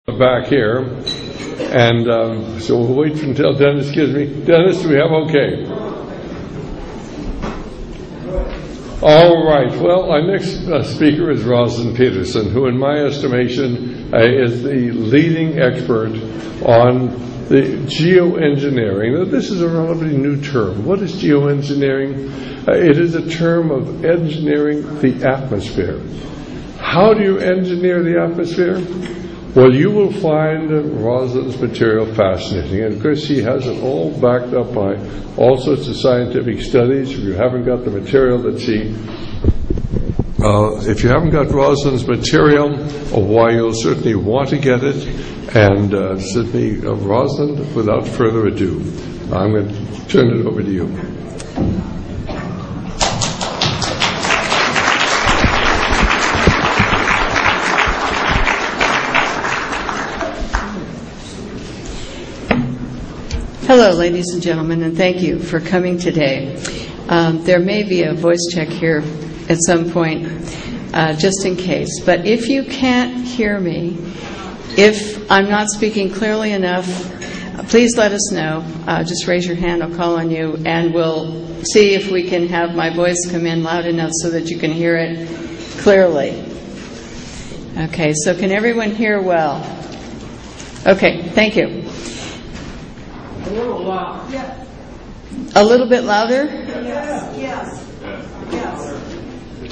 Back here, and so we'll wait until Dennis gives me. Dennis, do we have okay? All right. Well, our next speaker is Rosalind Peterson, who, in my estimation, is the leading expert on the geoengineering. Now, this is a relatively new term. What is geoengineering? It is a term of engineering the atmosphere. How do you engineer the atmosphere? Well, you will find Rosalind's material fascinating, and of course she has it all backed up by all sorts of scientific studies. If you haven't got the material that if you haven't got Rosalind's material, why you'll certainly want to get it. And certainly, Rosalind, without further ado, I'm going to turn it over to you. Hello, ladies and gentlemen, and thank you for coming today. There may be a voice check here at some point, just in case. But if you can't hear me, if I'm not speaking clearly enough, please let us know. Just raise your hand, I'll call on you, and we'll see if we can have my voice come in loud enough so that you can hear it clearly. Okay, so can everyone hear well? Okay, thank you. A little loud. Yeah. A little bit louder? Yes.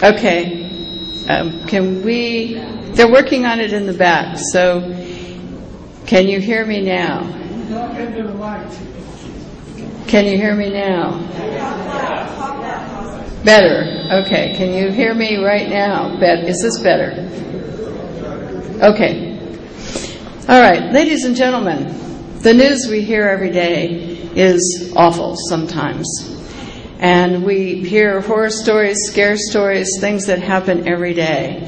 Okay. Can we... They're working on it in the back, so can you hear me now? Talk into the mic. Can you hear me now? Better. Okay. Can you hear me right now? Is this better? Okay. All right. Ladies and gentlemen, the news we hear every day is awful sometimes. And we hear horror stories, scare stories, things that happen every day.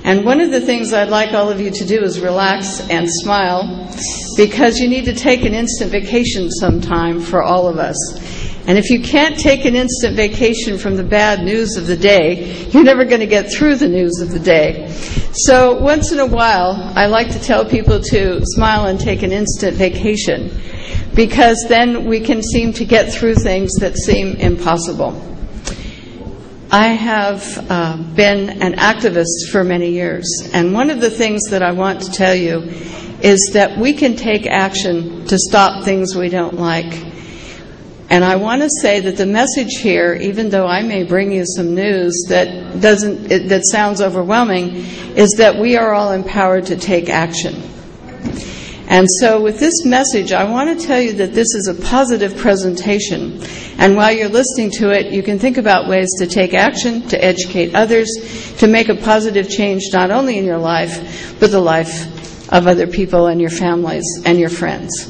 And one of the things I'd like all of you to do is relax and smile, because you need to take an instant vacation sometime for all of us. And if you can't take an instant vacation from the bad news of the day, you're never going to get through the news of the day. So once in a while, I like to tell people to smile and take an instant vacation, because then we can seem to get through things that seem impossible. I have been an activist for many years, and one of the things that I want to tell you is that we can take action to stop things we don't like. And I want to say that the message here, even though I may bring you some news that sounds overwhelming, is that we are all empowered to take action. And so with this message, I want to tell you that this is a positive presentation. And while you're listening to it, you can think about ways to take action, to educate others, to make a positive change not only in your life, but the life of other people and your families and your friends.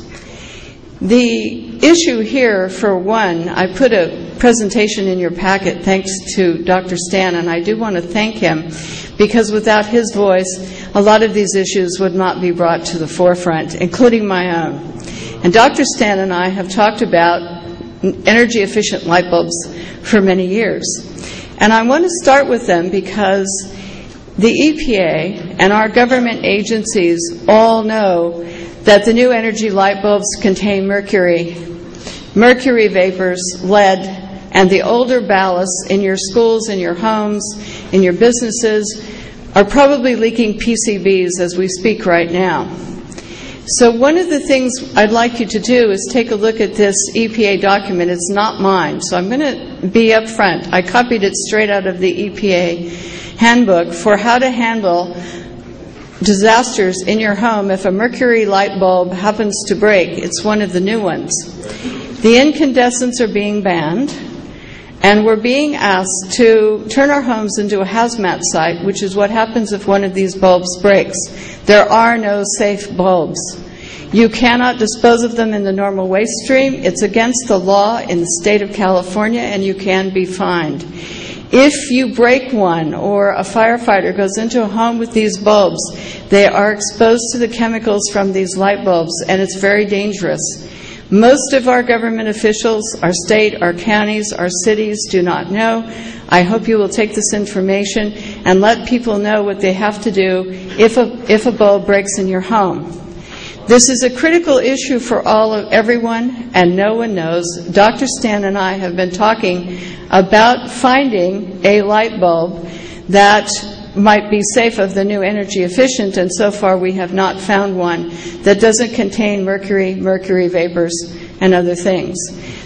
The issue here, for one, I put a presentation in your packet thanks to Dr. Stan, and I do want to thank him, because without his voice, a lot of these issues would not be brought to the forefront, including my own. And Dr. Stan and I have talked about energy-efficient light bulbs for many years. And I want to start with them because the EPA and our government agencies all know that the new energy light bulbs contain mercury vapors, lead, and the older ballasts in your schools, in your homes, in your businesses are probably leaking PCBs as we speak right now. So one of the things I'd like you to do is take a look at this EPA document. It's not mine, so I'm going to be up front. I copied it straight out of the EPA handbook for how to handle disasters in your home if a mercury light bulb happens to break. It's one of the new ones. The incandescents are being banned, and we're being asked to turn our homes into a hazmat site, which is what happens if one of these bulbs breaks. There are no safe bulbs. You cannot dispose of them in the normal waste stream. It's against the law in the state of California, and you can be fined. If you break one or a firefighter goes into a home with these bulbs, they are exposed to the chemicals from these light bulbs, and it's very dangerous. Most of our government officials, our state, our counties, our cities do not know. I hope you will take this information and let people know what they have to do if a bulb breaks in your home. This is a critical issue for everyone, and no one knows. Dr. Stan and I have been talking about finding a light bulb that might be safe of the new energy efficient, and so far we have not found one that doesn't contain mercury, mercury vapors, and other things.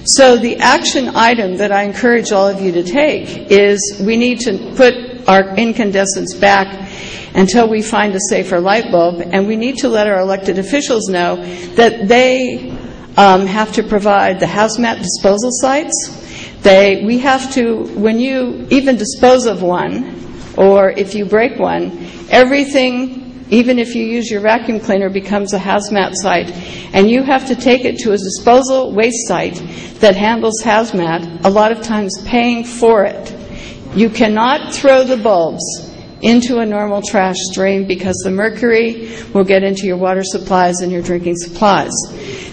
So the action item that I encourage all of you to take is we need to put our incandescents back until we find a safer light bulb, and we need to let our elected officials know that they have to provide the hazmat disposal sites. We have to, when you even dispose of one, or if you break one, everything, even if you use your vacuum cleaner, becomes a hazmat site, and you have to take it to a disposal waste site that handles hazmat, a lot of times paying for it. You cannot throw the bulbs into a normal trash stream because the mercury will get into your water supplies and your drinking supplies.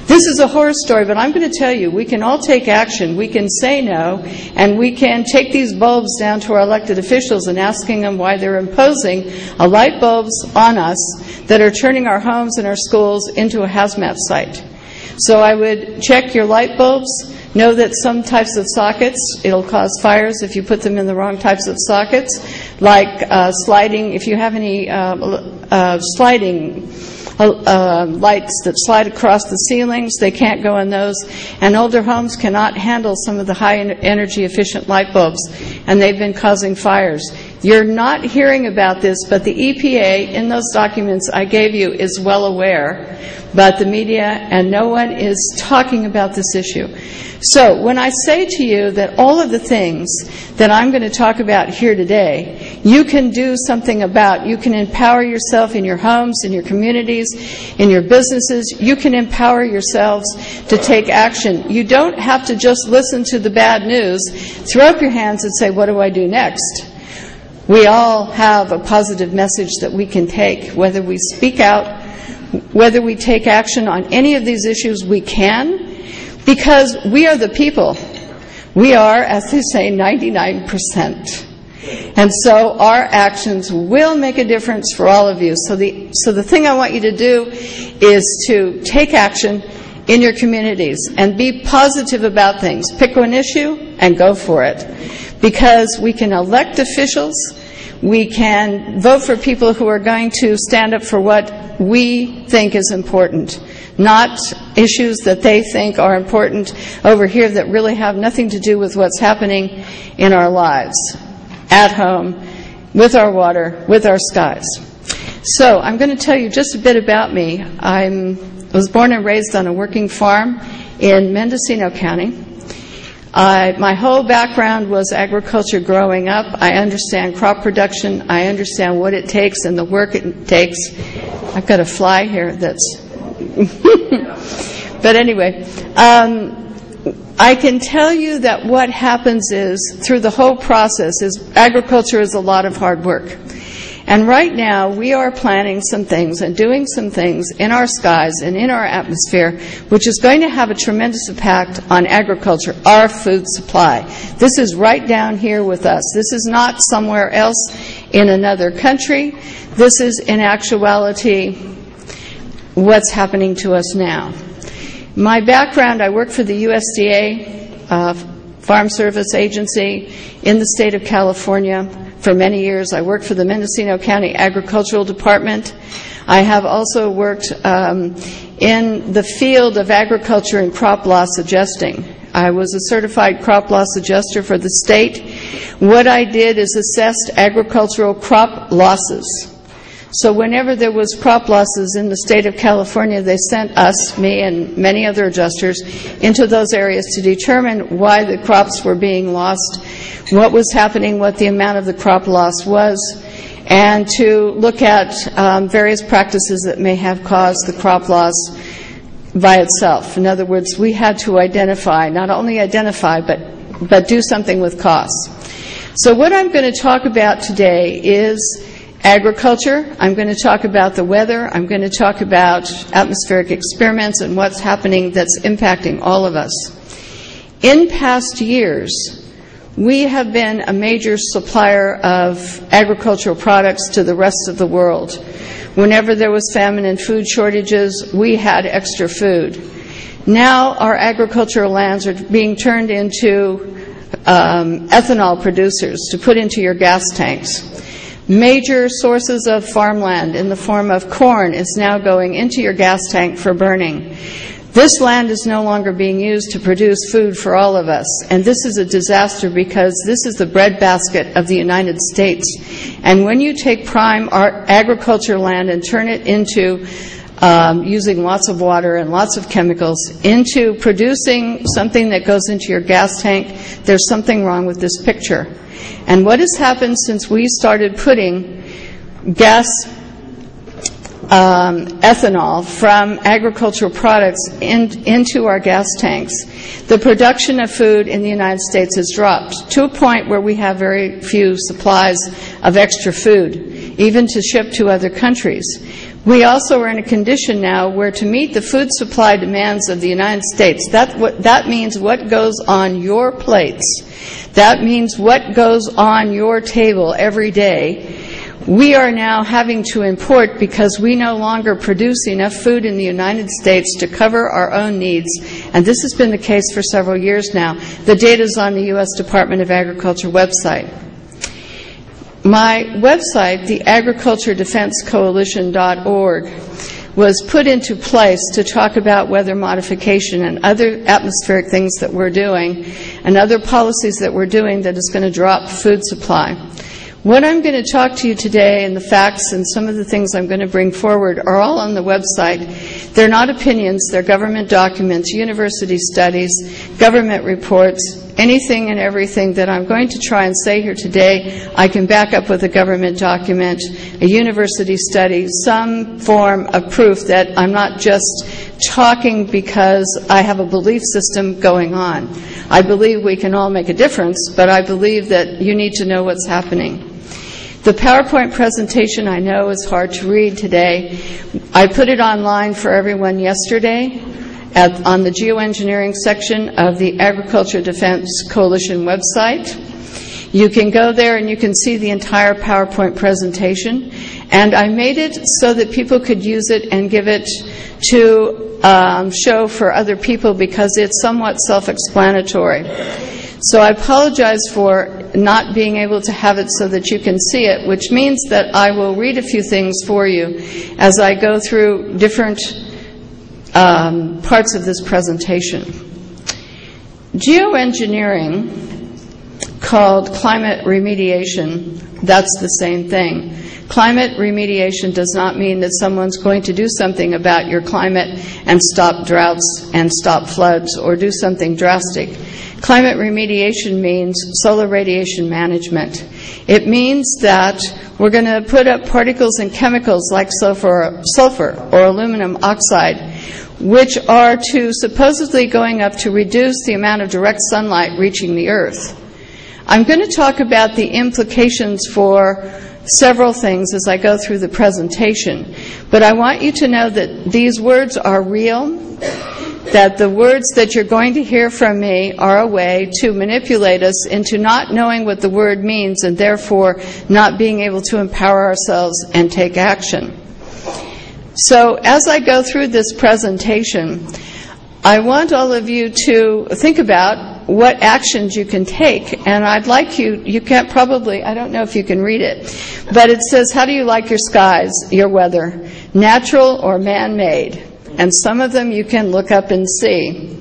This is a horror story, but I'm going to tell you, we can all take action. We can say no, and we can take these bulbs down to our elected officials and asking them why they're imposing a light bulbs on us that are turning our homes and our schools into a hazmat site. So I would check your light bulbs. Know that some types of sockets, it'll cause fires if you put them in the wrong types of sockets, like sliding, if you have any sliding lights that slide across the ceilings, they can't go in those. And older homes cannot handle some of the high energy efficient light bulbs, and they've been causing fires. You're not hearing about this, but the EPA, in those documents I gave you, is well aware, but the media and no one is talking about this issue. So when I say to you that all of the things that I'm going to talk about here today, you can do something about. You can empower yourself in your homes, in your communities, in your businesses. You can empower yourselves to take action. You don't have to just listen to the bad news, throw up your hands and say, what do I do next? We all have a positive message that we can take. Whether we speak out, whether we take action on any of these issues, we can. Because we are the people. We are, as they say, 99%. And so our actions will make a difference for all of you. So the thing I want you to do is to take action in your communities and be positive about things. Pick one issue and go for it. Because we can elect officials, we can vote for people who are going to stand up for what we think is important, not issues that they think are important over here that really have nothing to do with what's happening in our lives, at home, with our water, with our skies. So I'm going to tell you just a bit about me. I was born and raised on a working farm in Mendocino County. My whole background was agriculture growing up. I understand crop production. I understand what it takes and the work it takes. I've got a fly here that's... But anyway, I can tell you that what happens is, through the whole process, is agriculture is a lot of hard work. And right now, we are planning some things and doing some things in our skies and in our atmosphere, which is going to have a tremendous impact on agriculture, our food supply. This is right down here with us. This is not somewhere else in another country. This is, in actuality, what's happening to us now. My background, I work for the USDA, Farm Service Agency in the state of California. For many years, I worked for the Mendocino County Agricultural Department. I have also worked in the field of agriculture and crop loss adjusting. I was a certified crop loss adjuster for the state. What I did is assessed agricultural crop losses. So whenever there was crop losses in the state of California, they sent us, me and many other adjusters, into those areas to determine why the crops were being lost, what was happening, what the amount of the crop loss was, and to look at various practices that may have caused the crop loss by itself. In other words, we had to identify, not only identify, but do something with costs. So what I'm going to talk about today is agriculture. I'm going to talk about the weather. I'm going to talk about atmospheric experiments and what's happening that's impacting all of us. In past years, we have been a major supplier of agricultural products to the rest of the world. Whenever there was famine and food shortages, we had extra food. Now our agricultural lands are being turned into ethanol producers to put into your gas tanks. Major sources of farmland in the form of corn is now going into your gas tank for burning. This land is no longer being used to produce food for all of us, and this is a disaster because this is the breadbasket of the United States. And when you take prime agriculture land and turn it into using lots of water and lots of chemicals into producing something that goes into your gas tank, there's something wrong with this picture. And what has happened since we started putting ethanol from agricultural products into our gas tanks, the production of food in the United States has dropped to a point where we have very few supplies of extra food, even to ship to other countries. We also are in a condition now where to meet the food supply demands of the United States, that means what goes on your plates, that means what goes on your table every day. We are now having to import because we no longer produce enough food in the United States to cover our own needs, and this has been the case for several years now. The data is on the U.S. Department of Agriculture website. My website, the agriculturedefensecoalition.org, was put into place to talk about weather modification and other atmospheric things that we're doing and other policies that we're doing that is going to drop food supply. What I'm going to talk to you today and the facts and some of the things I'm going to bring forward are all on the website. They're not opinions, they're government documents, university studies, government reports, anything and everything that I'm going to try and say here today, I can back up with a government document, a university study, some form of proof that I'm not just talking because I have a belief system going on. I believe we can all make a difference, but I believe that you need to know what's happening. The PowerPoint presentation I know is hard to read today. I put it online for everyone yesterday on the Geoengineering section of the Agriculture Defense Coalition website. You can go there and you can see the entire PowerPoint presentation. And I made it so that people could use it and give it to show for other people because it's somewhat self-explanatory. So I apologize for not being able to have it so that you can see it, which means that I will read a few things for you as I go through different parts of this presentation. Geoengineering, called climate remediation, that's the same thing. Climate remediation does not mean that someone's going to do something about your climate and stop droughts and stop floods or do something drastic. Climate remediation means solar radiation management. It means that we're going to put up particles and chemicals like sulfur or aluminum oxide, which are supposedly going up to reduce the amount of direct sunlight reaching the Earth. I'm going to talk about the implications for several things as I go through the presentation, but I want you to know that these words are real, that the words that you're going to hear from me are a way to manipulate us into not knowing what the word means and therefore not being able to empower ourselves and take action. So as I go through this presentation, I want all of you to think about what actions you can take, and I'd like you can't probably, I don't know if you can read it, but it says, how do you like your skies, your weather, natural or man-made? And some of them you can look up and see.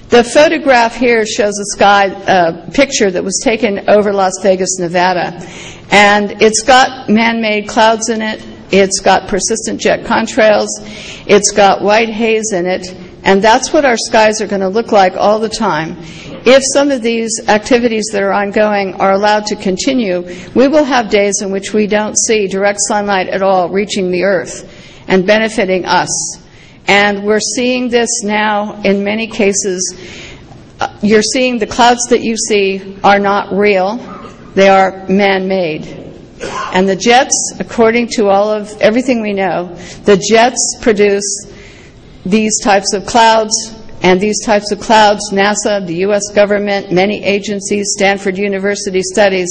The photograph here shows a sky picture that was taken over Las Vegas, Nevada, and it's got man-made clouds in it, it's got persistent jet contrails, it's got white haze in it, and that's what our skies are going to look like all the time. If some of these activities that are ongoing are allowed to continue, we will have days in which we don't see direct sunlight at all reaching the Earth and benefiting us. And we're seeing this now in many cases. You're seeing the clouds that you see are not real. They are man-made. And the jets, according to everything we know, the jets produce these types of clouds, and these types of clouds, NASA, the U.S. government, many agencies, Stanford University studies,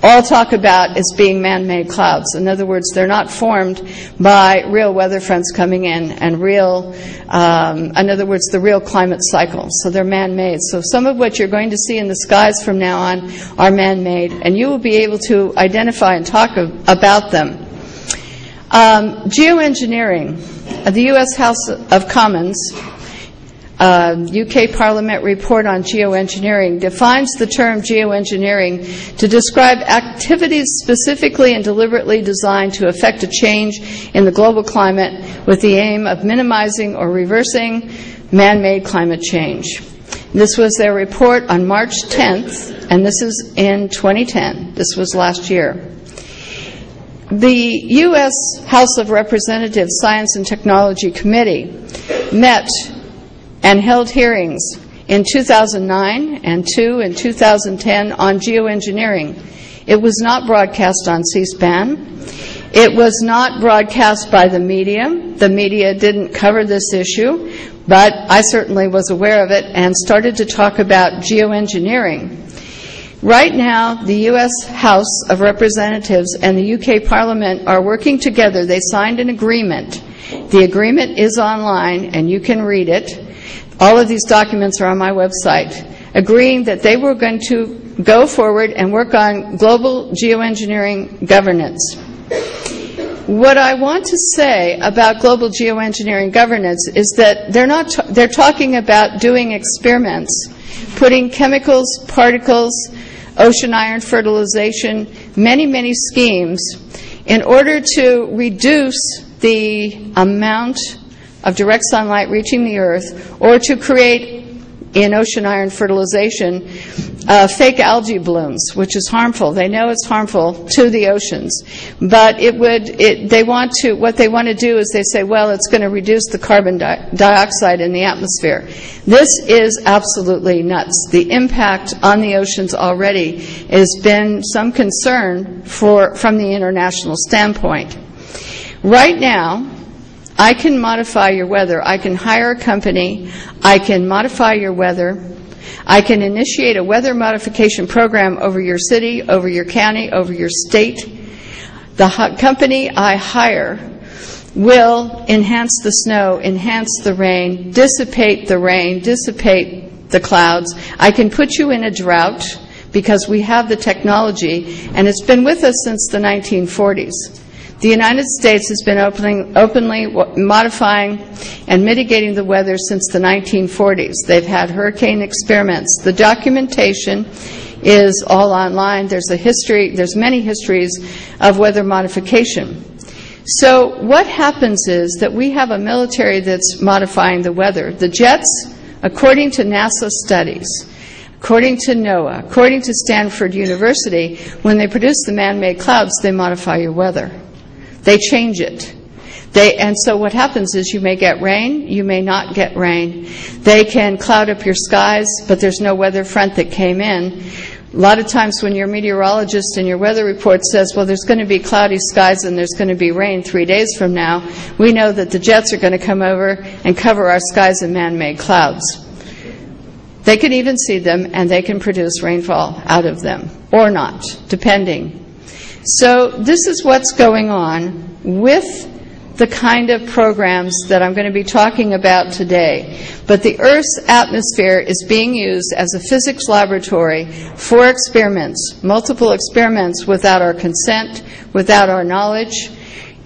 all talk about as being man-made clouds. In other words, they're not formed by real weather fronts coming in and in other words, the real climate cycle. So they're man-made. So some of what you're going to see in the skies from now on are man-made, and you will be able to identify and talk about them. Geoengineering, the U.S. House of Commons, UK Parliament report on geoengineering defines the term geoengineering to describe activities specifically and deliberately designed to affect a change in the global climate with the aim of minimizing or reversing man-made climate change. This was their report on March 10th, and this is in 2010. This was last year. The U.S. House of Representatives Science and Technology Committee met and held hearings in 2009 and in 2010 on geoengineering. It was not broadcast on C-SPAN. It was not broadcast by the media. The media didn't cover this issue, but I certainly was aware of it and started to talk about geoengineering. Right now, the U.S. House of Representatives and the UK Parliament are working together. They signed an agreement. The agreement is online, and you can read it. All of these documents are on my website, agreeing that they were going to go forward and work on global geoengineering governance. What I want to say about global geoengineering governance is that they're talking about doing experiments, putting chemicals, particles, ocean iron fertilization, many schemes in order to reduce the amount of direct sunlight reaching the earth, or to create, in ocean iron fertilization, fake algae blooms, which is harmful. They know it's harmful to the oceans, but what they want to do is they say, well, it's going to reduce the carbon dioxide in the atmosphere. This is absolutely nuts. The impact on the oceans already has been some concern from the international standpoint. Right now, I can modify your weather. I can hire a company. I can modify your weather. I can initiate a weather modification program over your city, over your county, over your state. The company I hire will enhance the snow, enhance the rain, dissipate the clouds. I can put you in a drought because we have the technology, and it's been with us since the 1940s. The United States has been openly modifying and mitigating the weather since the 1940s. They've had hurricane experiments. The documentation is all online. There's many histories of weather modification. So what happens is that we have a military that's modifying the weather. The jets, according to NASA studies, according to NOAA, according to Stanford University, when they produce the man-made clouds, they modify your weather. They change it. And so what happens is you may get rain, you may not get rain. They can cloud up your skies, but there's no weather front that came in. A lot of times when your meteorologist in your weather report says, well, there's going to be cloudy skies and there's going to be rain 3 days from now, we know that the jets are going to come over and cover our skies in man-made clouds. They can even see them, and they can produce rainfall out of them, or not, depending. So this is what's going on with the kind of programs that I'm going to be talking about today. But the Earth's atmosphere is being used as a physics laboratory for experiments, multiple experiments without our consent, without our knowledge.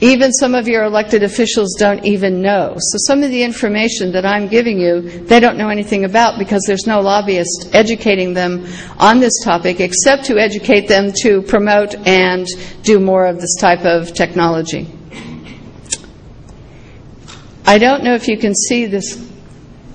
Even some of your elected officials don't even know. So some of the information that I'm giving you, they don't know anything about because there's no lobbyist educating them on this topic except to educate them to promote and do more of this type of technology. I don't know if you can see this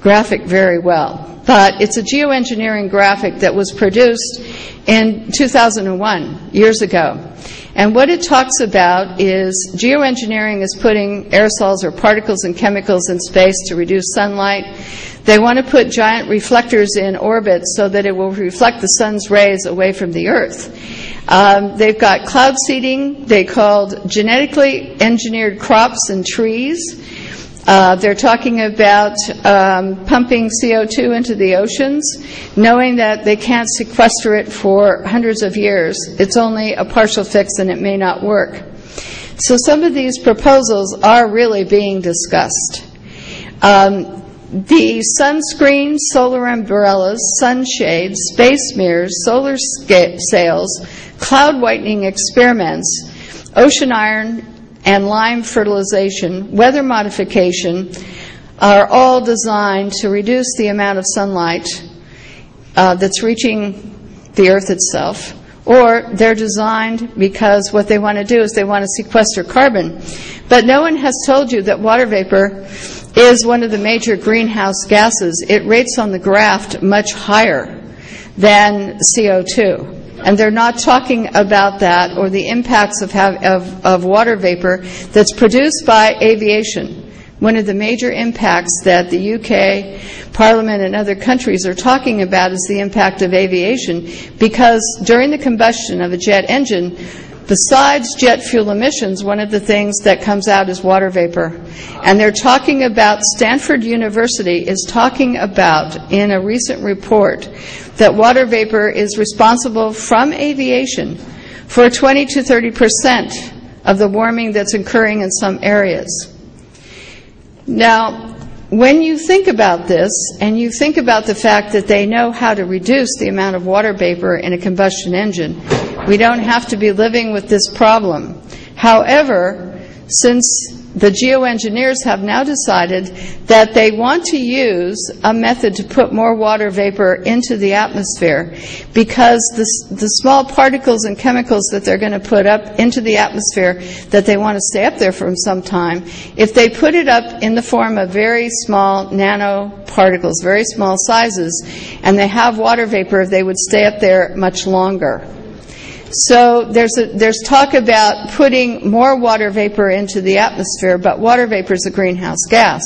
graphic very well, but it's a geoengineering graphic that was produced in 2001, years ago. And what it talks about is geoengineering is putting aerosols or particles and chemicals in space to reduce sunlight. They want to put giant reflectors in orbit so that it will reflect the sun's rays away from the Earth. They've got cloud seeding. They called genetically engineered crops and trees. They're talking about pumping CO2 into the oceans, knowing that they can't sequester it for hundreds of years. It's only a partial fix and it may not work. So some of these proposals are really being discussed. The sunscreen, solar umbrellas, sunshades, space mirrors, solar sails, cloud whitening experiments, ocean iron and lime fertilization, weather modification are all designed to reduce the amount of sunlight that's reaching the Earth itself. Or they're designed because what they want to do is they want to sequester carbon. But no one has told you that water vapor is one of the major greenhouse gases. It rates on the graph much higher than CO2. And they're not talking about that or the impacts of water vapor that's produced by aviation. One of the major impacts that the UK Parliament and other countries are talking about is the impact of aviation, because during the combustion of a jet engine, besides jet fuel emissions, one of the things that comes out is water vapor. And they're talking about, Stanford University is talking about, in a recent report, that water vapor is responsible from aviation for 20 to 30% of the warming that's occurring in some areas. Now, when you think about this, and you think about the fact that they know how to reduce the amount of water vapor in a combustion engine, we don't have to be living with this problem. However, since the geoengineers have now decided that they want to use a method to put more water vapor into the atmosphere, because the small particles and chemicals that they're going to put up into the atmosphere that they want to stay up there for some time, if they put it up in the form of very small nanoparticles, very small sizes, and they have water vapor, they would stay up there much longer. So there's talk about putting more water vapor into the atmosphere, but water vapor is a greenhouse gas.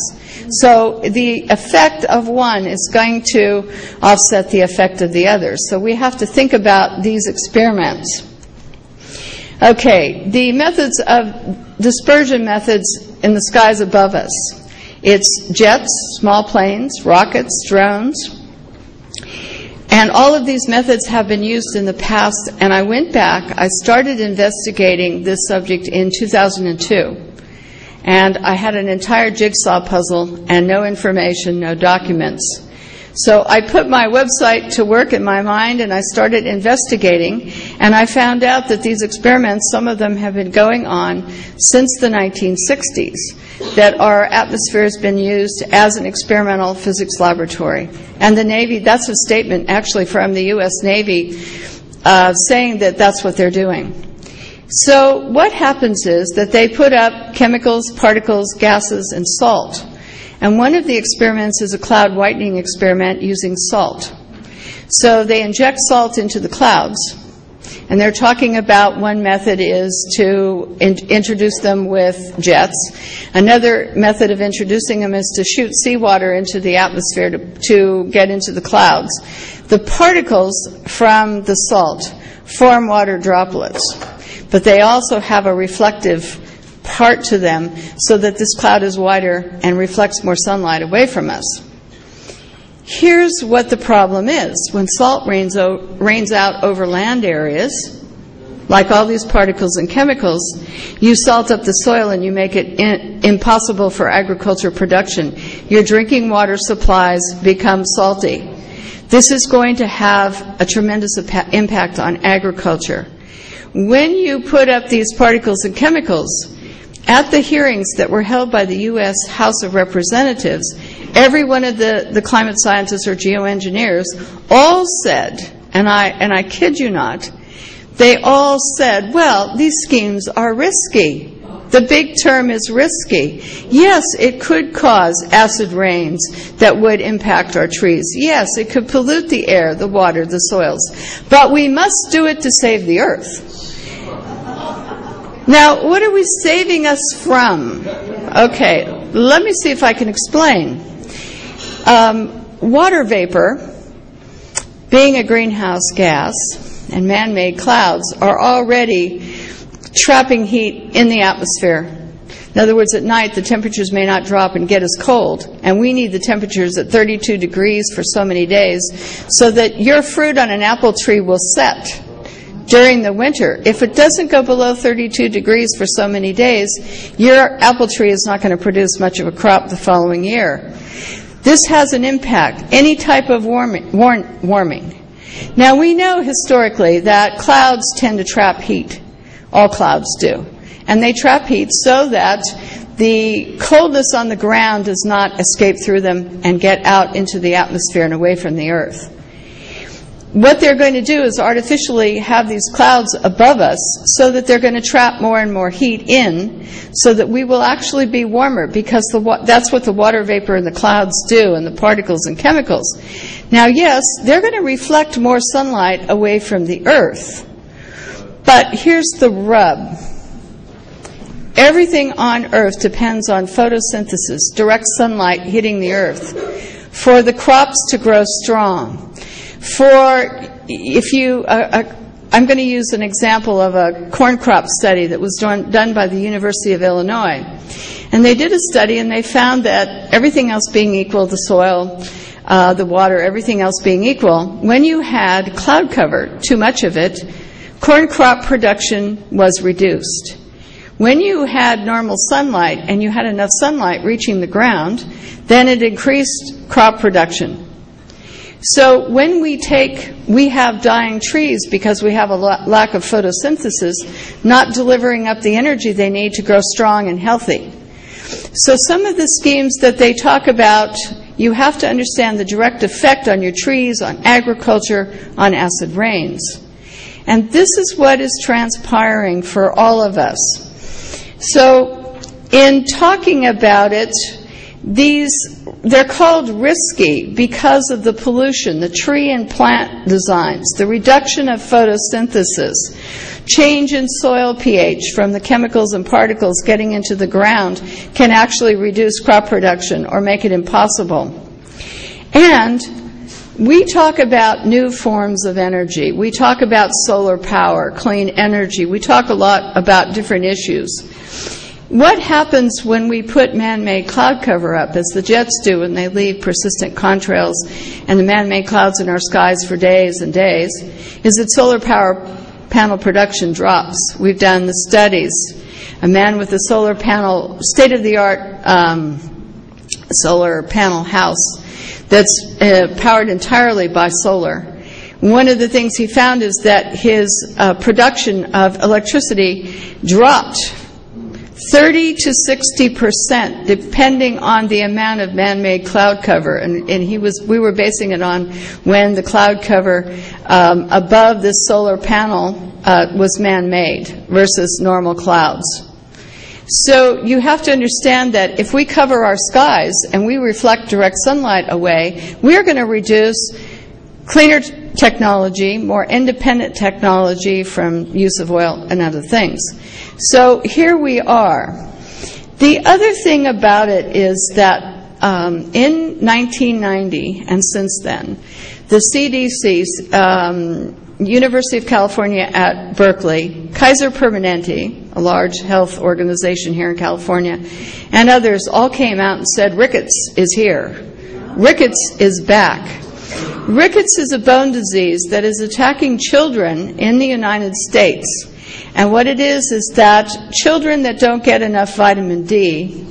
So the effect of one is going to offset the effect of the other. So we have to think about these experiments. Okay, the methods of dispersion methods in the skies above us. It's jets, small planes, rockets, drones. And all of these methods have been used in the past, and I went back. I started investigating this subject in 2002, and I had an entire jigsaw puzzle and no information, no documents. So I put my website to work in my mind, and I started investigating, and I found out that these experiments, some of them have been going on since the 1960s, that our atmosphere has been used as an experimental physics laboratory. And the Navy, that's a statement actually from the U.S. Navy saying that that's what they're doing. So what happens is that they put up chemicals, particles, gases, and salt. And one of the experiments is a cloud whitening experiment using salt. So they inject salt into the clouds, and they're talking about one method is to introduce them with jets. Another method of introducing them is to shoot seawater into the atmosphere to get into the clouds. The particles from the salt form water droplets, but they also have a reflective part to them so that this cloud is wider and reflects more sunlight away from us. Here's what the problem is. When salt rains out over land areas, like all these particles and chemicals, you salt up the soil and you make it impossible for agriculture production. Your drinking water supplies become salty. This is going to have a tremendous impact on agriculture. When you put up these particles and chemicals, at the hearings that were held by the U.S. House of Representatives, every one of the climate scientists or geoengineers all said, and I kid you not, they all said, well, these schemes are risky. The big term is risky. Yes, it could cause acid rains that would impact our trees. Yes, it could pollute the air, the water, the soils. But we must do it to save the earth. Now, what are we saving us from? Okay, let me see if I can explain. Water vapor, being a greenhouse gas, and man-made clouds are already trapping heat in the atmosphere. In other words, at night, the temperatures may not drop and get as cold, and we need the temperatures at 32 degrees for so many days so that your fruit on an apple tree will set during the winter. If it doesn't go below 32 degrees for so many days, your apple tree is not going to produce much of a crop the following year. This has an impact, any type of warming. Now, we know historically that clouds tend to trap heat. All clouds do. And they trap heat so that the coldness on the ground does not escape through them and get out into the atmosphere and away from the earth. What they're going to do is artificially have these clouds above us so that they're going to trap more and more heat in so that we will actually be warmer, because that's what the water vapor and the clouds do, and the particles and chemicals. Now, yes, they're going to reflect more sunlight away from the earth. But here's the rub. Everything on Earth depends on photosynthesis, direct sunlight hitting the earth, for the crops to grow strong. I'm going to use an example of a corn crop study that was done by the University of Illinois. And they did a study, and they found that everything else being equal, the soil, the water, everything else being equal, when you had cloud cover, too much of it, corn crop production was reduced. When you had normal sunlight and you had enough sunlight reaching the ground, then it increased crop production. So when we have dying trees because we have a lack of photosynthesis, not delivering up the energy they need to grow strong and healthy. So some of the schemes that they talk about, you have to understand the direct effect on your trees, on agriculture, on acid rains. And this is what is transpiring for all of us. So in talking about it, they're called risky because of the pollution, the tree and plant designs, the reduction of photosynthesis, change in soil pH from the chemicals and particles getting into the ground can actually reduce crop production or make it impossible. And we talk about new forms of energy. We talk about solar power, clean energy. We talk a lot about different issues. What happens when we put man-made cloud cover up, as the jets do when they leave persistent contrails and the man-made clouds in our skies for days and days, is that solar power panel production drops. We've done the studies. A man with a solar panel, state-of-the-art solar panel house that's powered entirely by solar. One of the things he found is that his production of electricity dropped 30 to 60%, depending on the amount of man-made cloud cover. And we were basing it on when the cloud cover above this solar panel was man-made versus normal clouds. So you have to understand that if we cover our skies and we reflect direct sunlight away, we're going to reduce cleaner technology, more independent technology from use of oil and other things. So here we are. The other thing about it is that in 1990 and since then, the CDC, University of California at Berkeley, Kaiser Permanente, a large health organization here in California, and others all came out and said, rickets is here. Rickets is back. Rickets is a bone disease that is attacking children in the United States. And what it is that children that don't get enough vitamin D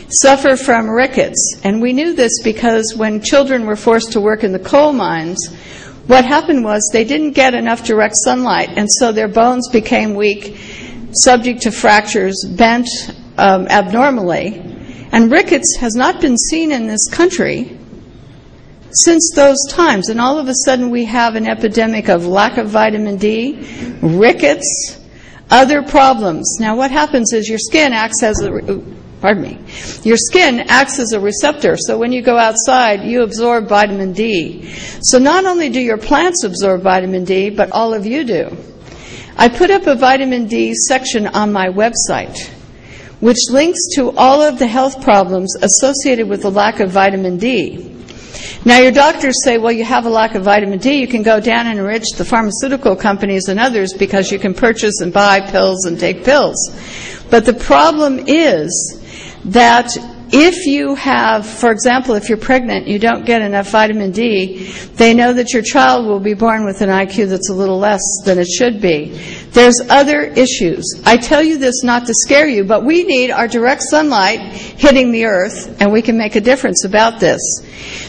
suffer from rickets. And we knew this because when children were forced to work in the coal mines, what happened was they didn't get enough direct sunlight, and so their bones became weak, subject to fractures, bent abnormally. And rickets has not been seen in this country since those times. And all of a sudden we have an epidemic of lack of vitamin D, rickets, other problems. Now what happens is your skin acts as a receptor. So when you go outside, you absorb vitamin D. So not only do your plants absorb vitamin D, but all of you do. I put up a vitamin D section on my website, which links to all of the health problems associated with the lack of vitamin D. Now, your doctors say, well, you have a lack of vitamin D. You can go down and enrich the pharmaceutical companies and others because you can purchase and buy pills and take pills. But the problem is that if you have, for example, if you're pregnant, you don't get enough vitamin D, they know that your child will be born with an IQ that's a little less than it should be. There's other issues. I tell you this not to scare you, but we need our direct sunlight hitting the earth, and we can make a difference about this.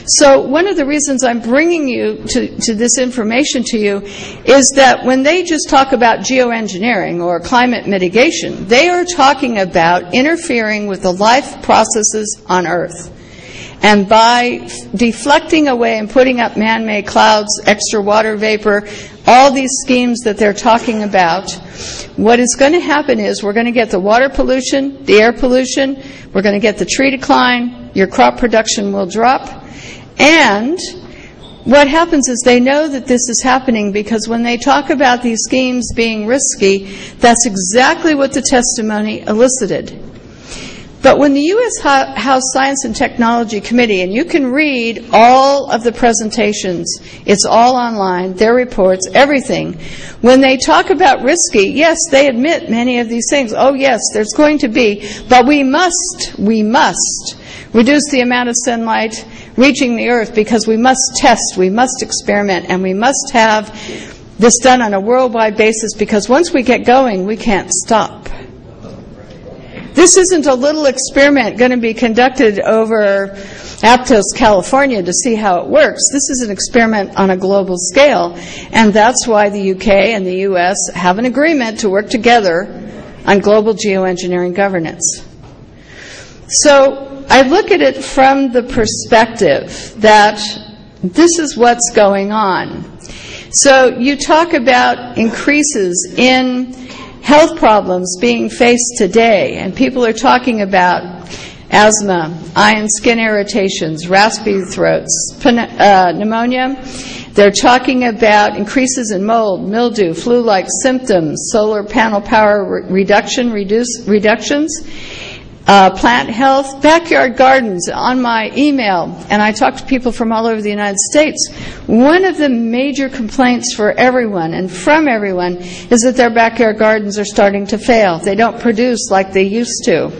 So one of the reasons I'm bringing you to this information to you is that when they just talk about geoengineering or climate mitigation, they are talking about interfering with the life processes on Earth. And by deflecting away and putting up man-made clouds, extra water vapor, all these schemes that they're talking about, what is going to happen is we're going to get the water pollution, the air pollution, we're going to get the tree decline, your crop production will drop, and what happens is they know that this is happening because when they talk about these schemes being risky, that's exactly what the testimony elicited. But when the U.S. House Science and Technology Committee, and you can read all of the presentations, it's all online, their reports, everything. When they talk about risky, yes, they admit many of these things. Oh, yes, there's going to be, but we must reduce the amount of sunlight reaching the earth because we must test, we must experiment, and we must have this done on a worldwide basis because once we get going, we can't stop. This isn't a little experiment going to be conducted over Aptos, California to see how it works. This is an experiment on a global scale, and that's why the UK and the US have an agreement to work together on global geoengineering governance. So I look at it from the perspective that this is what's going on. So you talk about increases in health problems being faced today, and people are talking about asthma, eye and skin irritations, raspy throats, pneumonia. They're talking about increases in mold, mildew, flu-like symptoms, solar panel power reductions, plant health, backyard gardens. On my email, and I talk to people from all over the United States, one of the major complaints for everyone and from everyone is that their backyard gardens are starting to fail. They don't produce like they used to.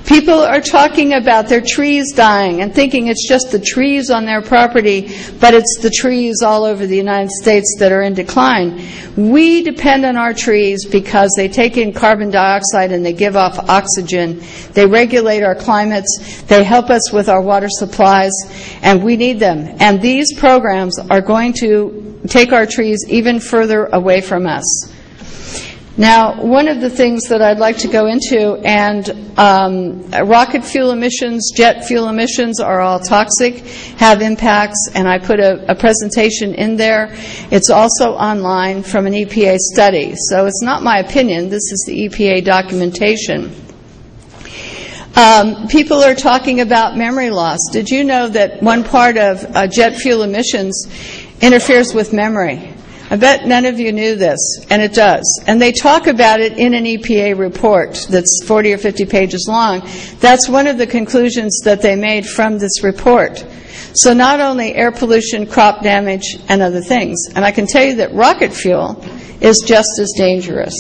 People are talking about their trees dying and thinking it's just the trees on their property, but it's the trees all over the United States that are in decline. We depend on our trees because they take in carbon dioxide and they give off oxygen. They regulate our climates. They help us with our water supplies, and we need them. And these programs are going to take our trees even further away from us. Now, one of the things that I'd like to go into, and rocket fuel emissions, jet fuel emissions are all toxic, have impacts, and I put a presentation in there. It's also online from an EPA study. So it's not my opinion. This is the EPA documentation. People are talking about memory loss. Did you know that one part of jet fuel emissions interferes with memory? I bet none of you knew this, and it does. And they talk about it in an EPA report that's 40 or 50 pages long. That's one of the conclusions that they made from this report. So not only air pollution, crop damage, and other things. And I can tell you that rocket fuel is just as dangerous.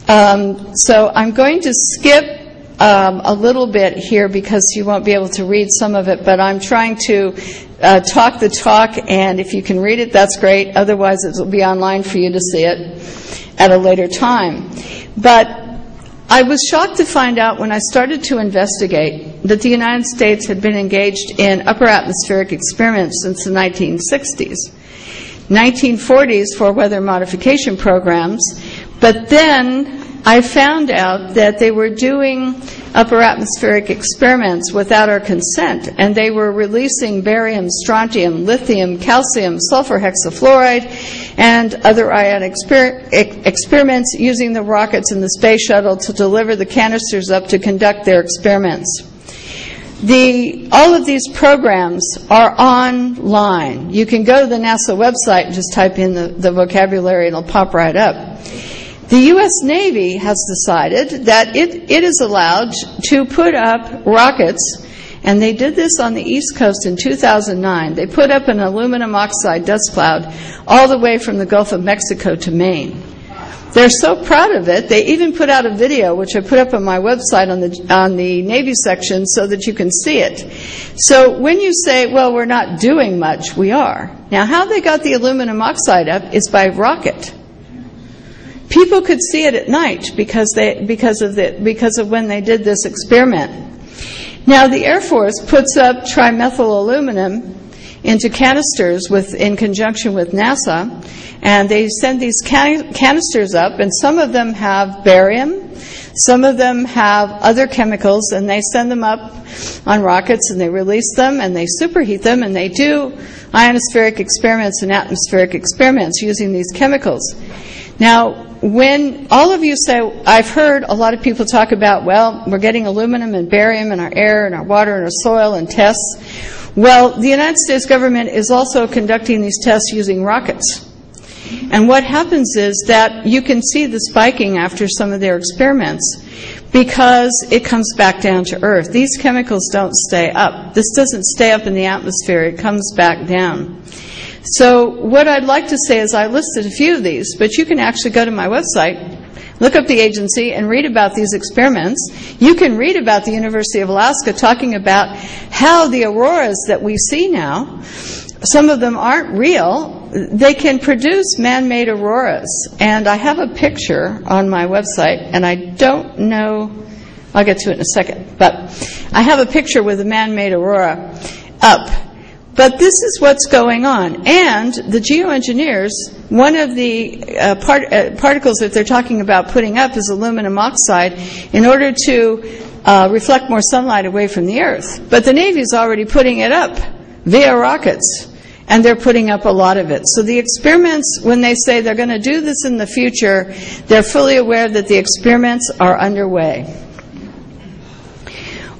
So I'm going to skip a little bit here because you won't be able to read some of it, but I'm trying to talk the talk, and if you can read it, that's great. Otherwise, it will be online for you to see it at a later time. But I was shocked to find out when I started to investigate that the United States had been engaged in upper atmospheric experiments since the 1960s. 1940s for weather modification programs, but then I found out that they were doing upper atmospheric experiments without our consent, and they were releasing barium, strontium, lithium, calcium, sulfur hexafluoride, and other ionic experiments using the rockets in the space shuttle to deliver the canisters up to conduct their experiments. All of these programs are online. You can go to the NASA website and just type in the vocabulary and it'll pop right up. The U.S. Navy has decided that it is allowed to put up rockets And they did this on the East Coast in 2009. They put up an aluminum oxide dust cloud all the way from the Gulf of Mexico to Maine. They're so proud of it, they even put out a video, which I put up on my website on the Navy section so that you can see it. So when you say, well, we're not doing much, we are. Now, how they got the aluminum oxide up is by rocket. People could see it at night because of when they did this experiment. Now, the Air Force puts up trimethyl aluminum into canisters in conjunction with NASA, and they send these canisters up, and some of them have barium, some of them have other chemicals, and they send them up on rockets, and they release them, and they superheat them, and they do ionospheric experiments and atmospheric experiments using these chemicals. Now, when all of you say, I've heard a lot of people talk about, well, we're getting aluminum and barium in our air and our water and our soil and tests. Well, the United States government is also conducting these tests using rockets. And what happens is that you can see the spiking after some of their experiments because it comes back down to Earth. These chemicals don't stay up. This doesn't stay up in the atmosphere. It comes back down. So what I'd like to say is I listed a few of these, but you can actually go to my website, look up the agency, and read about these experiments. You can read about the University of Alaska talking about how the auroras that we see now, some of them aren't real. They can produce man-made auroras. And I have a picture on my website, and I don't know, I'll get to it in a second, but I have a picture with a man-made aurora up. But this is what's going on. And the geoengineers, one of the particles that they're talking about putting up is aluminum oxide in order to reflect more sunlight away from the Earth. But the Navy's already putting it up via rockets, and they're putting up a lot of it. So the experiments, when they say they're going to do this in the future, they're fully aware that the experiments are underway.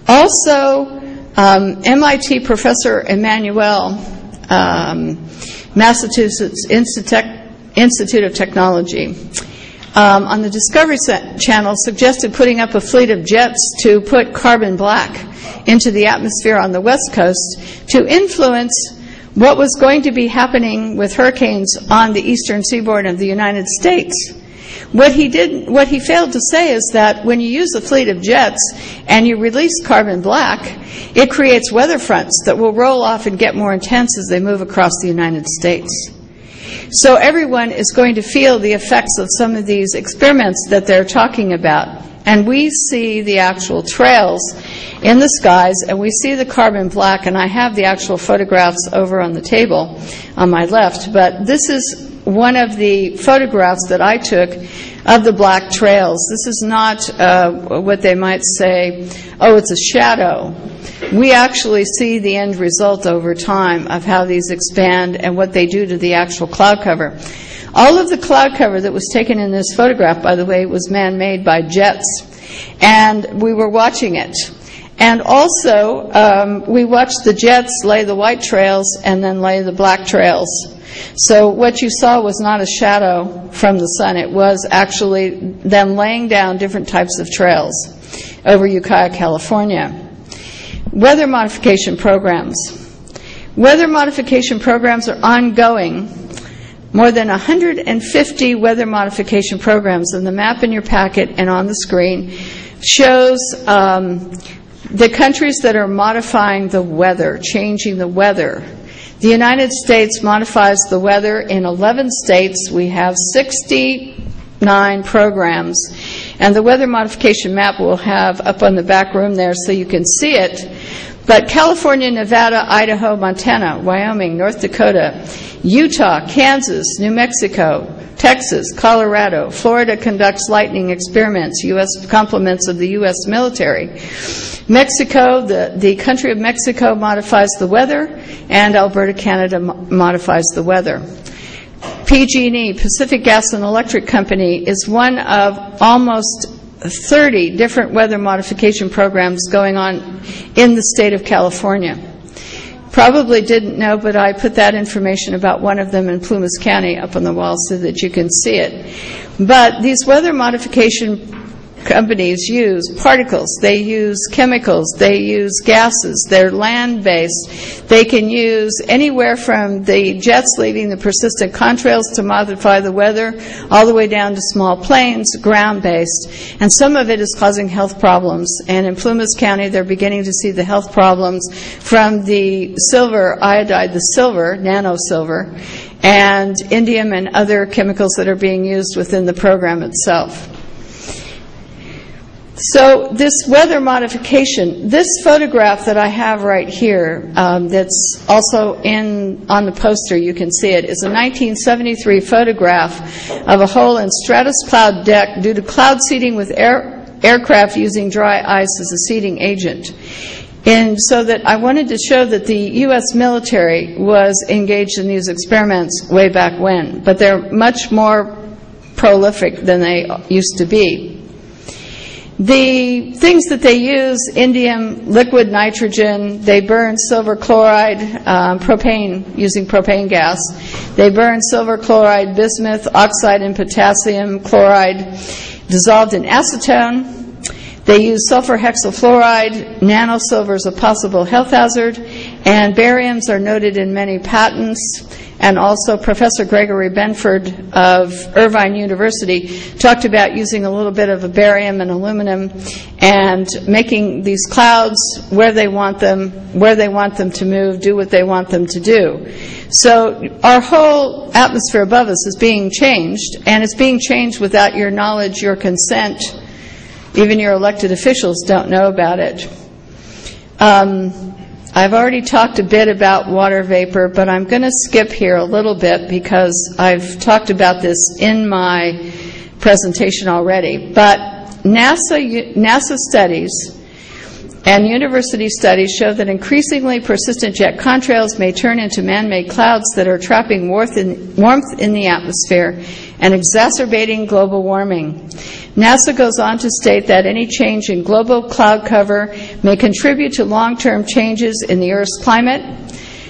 Also, MIT Professor Emmanuel, Massachusetts Institute of Technology, on the Discovery Channel suggested putting up a fleet of jets to put carbon black into the atmosphere on the West Coast to influence what was going to be happening with hurricanes on the eastern seaboard of the United States. What he failed to say is that when you use a fleet of jets and you release carbon black, it creates weather fronts that will roll off and get more intense as they move across the United States. So everyone is going to feel the effects of some of these experiments that they're talking about. And we see the actual trails in the skies, and we see the carbon black, and I have the actual photographs over on the table on my left. But this is one of the photographs that I took of the black trails. This is not what they might say, oh, it's a shadow. We actually see the end result over time of how these expand and what they do to the actual cloud cover. All of the cloud cover that was taken in this photograph, by the way, was man-made by jets. And we were watching it. And also, we watched the jets lay the white trails and then lay the black trails. So what you saw was not a shadow from the sun. It was actually them laying down different types of trails over Ukiah, California. Weather modification programs. Weather modification programs are ongoing. More than 150 weather modification programs, and the map in your packet and on the screen shows the countries that are modifying the weather, changing the weather. The United States modifies the weather in 11 states. We have 69 programs. And the weather modification map we'll have up on the back room there so you can see it. But California, Nevada, Idaho, Montana, Wyoming, North Dakota, Utah, Kansas, New Mexico, Texas, Colorado, Florida conducts lightning experiments, complements of the U.S. military. Mexico, the country of Mexico modifies the weather, and Alberta, Canada modifies the weather. PG&E, Pacific Gas and Electric Company, is one of almost 30 different weather modification programs going on in the state of California. Probably didn't know, but I put that information about one of them in Plumas County up on the wall so that you can see it. But these weather modification companies use particles, they use chemicals, they use gases, they're land-based. They can use anywhere from the jets leaving the persistent contrails to modify the weather, all the way down to small planes, ground-based. And some of it is causing health problems. And in Plumas County, they're beginning to see the health problems from the silver, iodide, the silver, nano-silver, and indium and other chemicals that are being used within the program itself. So this weather modification, this photograph that I have right here, that's also on the poster, you can see it, is a 1973 photograph of a hole in stratus cloud deck due to cloud seeding with aircraft using dry ice as a seeding agent. And so that I wanted to show that the U.S. military was engaged in these experiments way back when, but they're much more prolific than they used to be. The things that they use, indium, liquid nitrogen, they burn silver chloride, propane, using propane gas. They burn silver chloride, bismuth, oxide, and potassium chloride dissolved in acetone. They use sulfur hexafluoride. Nanosilver is a possible health hazard. And bariums are noted in many patents. And also Professor Gregory Benford of Irvine University talked about using a little bit of a barium and aluminum and making these clouds where they want them to move, do what they want them to do. So our whole atmosphere above us is being changed, and it's being changed without your knowledge, your consent. Even your elected officials don't know about it. I've already talked a bit about water vapor, but I'm going to skip here a little bit because I've talked about this in my presentation already. But NASA studies and university studies show that increasingly persistent jet contrails may turn into man-made clouds that are trapping warmth in the atmosphere and exacerbating global warming. NASA goes on to state that any change in global cloud cover may contribute to long-term changes in the Earth's climate.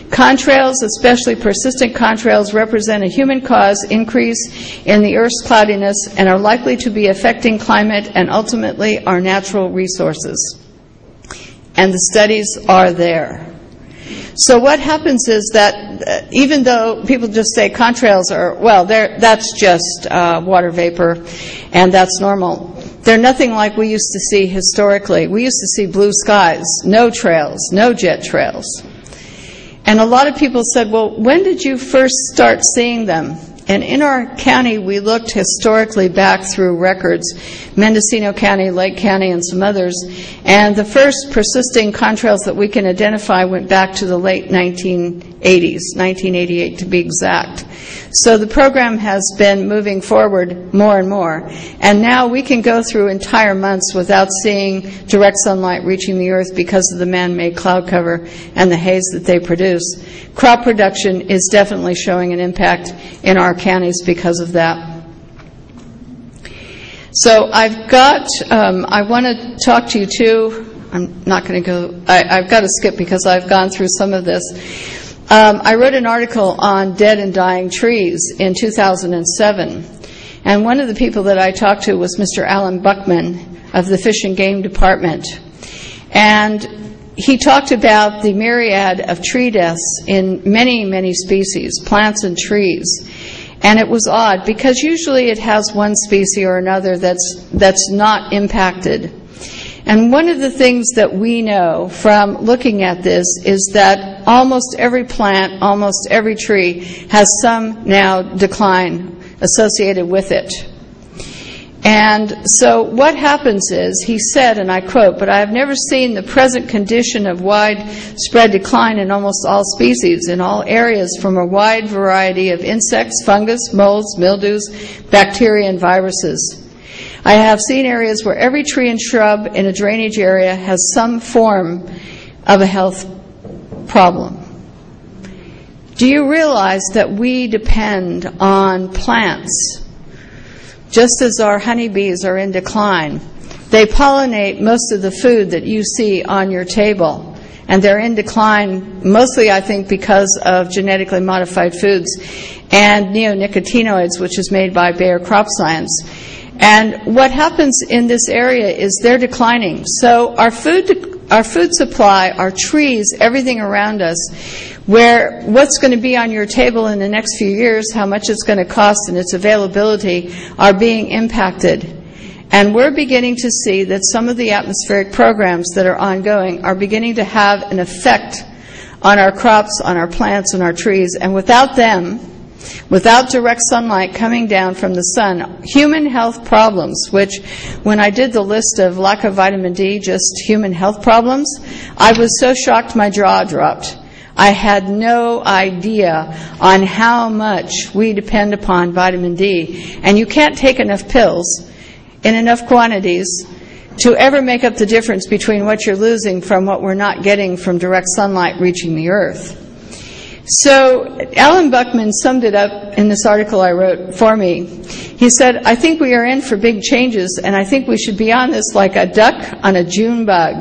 Contrails, especially persistent contrails, represent a human-caused increase in the Earth's cloudiness and are likely to be affecting climate and ultimately our natural resources. And the studies are there. So what happens is that even though people just say contrails are, well, that's just water vapor and that's normal, they're nothing like we used to see historically. We used to see blue skies, no trails, no jet trails. And a lot of people said, well, when did you first start seeing them? And in our county, we looked historically back through records, Mendocino County, Lake County, and some others, and the first persisting contrails that we can identify went back to the late 1980s, 1988 to be exact. So the program has been moving forward more and more, and now we can go through entire months without seeing direct sunlight reaching the earth because of the man-made cloud cover and the haze that they produce. Crop production is definitely showing an impact in our counties because of that. So I've got, I want to talk to you too. I'm not going to go, I've got to skip because I've gone through some of this. I wrote an article on dead and dying trees in 2007. And one of the people that I talked to was Mr. Alan Buckman of the Fish and Game Department. And he talked about the myriad of tree deaths in many, many species, plants and trees. And it was odd because usually it has one species or another that's not impacted. And one of the things that we know from looking at this is that almost every plant, almost every tree has some now decline associated with it. And so what happens is, he said, and I quote, "But I have never seen the present condition of widespread decline in almost all species, in all areas from a wide variety of insects, fungus, molds, mildews, bacteria, and viruses. I have seen areas where every tree and shrub in a drainage area has some form of a health problem." Do you realize that we depend on plants? Just as our honeybees are in decline, they pollinate most of the food that you see on your table. And they're in decline mostly, I think, because of genetically modified foods and neonicotinoids, which is made by Bayer Crop Science. And what happens in this area is they're declining. So our food supply, our trees, everything around us, where what's going to be on your table in the next few years, how much it's going to cost and its availability, are being impacted. And we're beginning to see that some of the atmospheric programs that are ongoing are beginning to have an effect on our crops, on our plants, and our trees. And without them, without direct sunlight coming down from the sun, human health problems, which when I did the list of lack of vitamin D, just human health problems, I was so shocked my jaw dropped. I had no idea on how much we depend upon vitamin D. And you can't take enough pills in enough quantities to ever make up the difference between what you're losing from what we're not getting from direct sunlight reaching the earth. So Alan Buckman summed it up in this article I wrote for me. He said, I think we are in for big changes, and I think we should be on this like a duck on a June bug.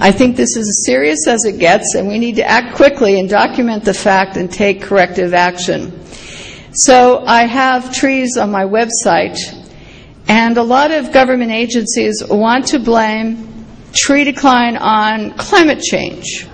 I think this is as serious as it gets, and we need to act quickly and document the fact and take corrective action. So I have trees on my website, and a lot of government agencies want to blame tree decline on climate change,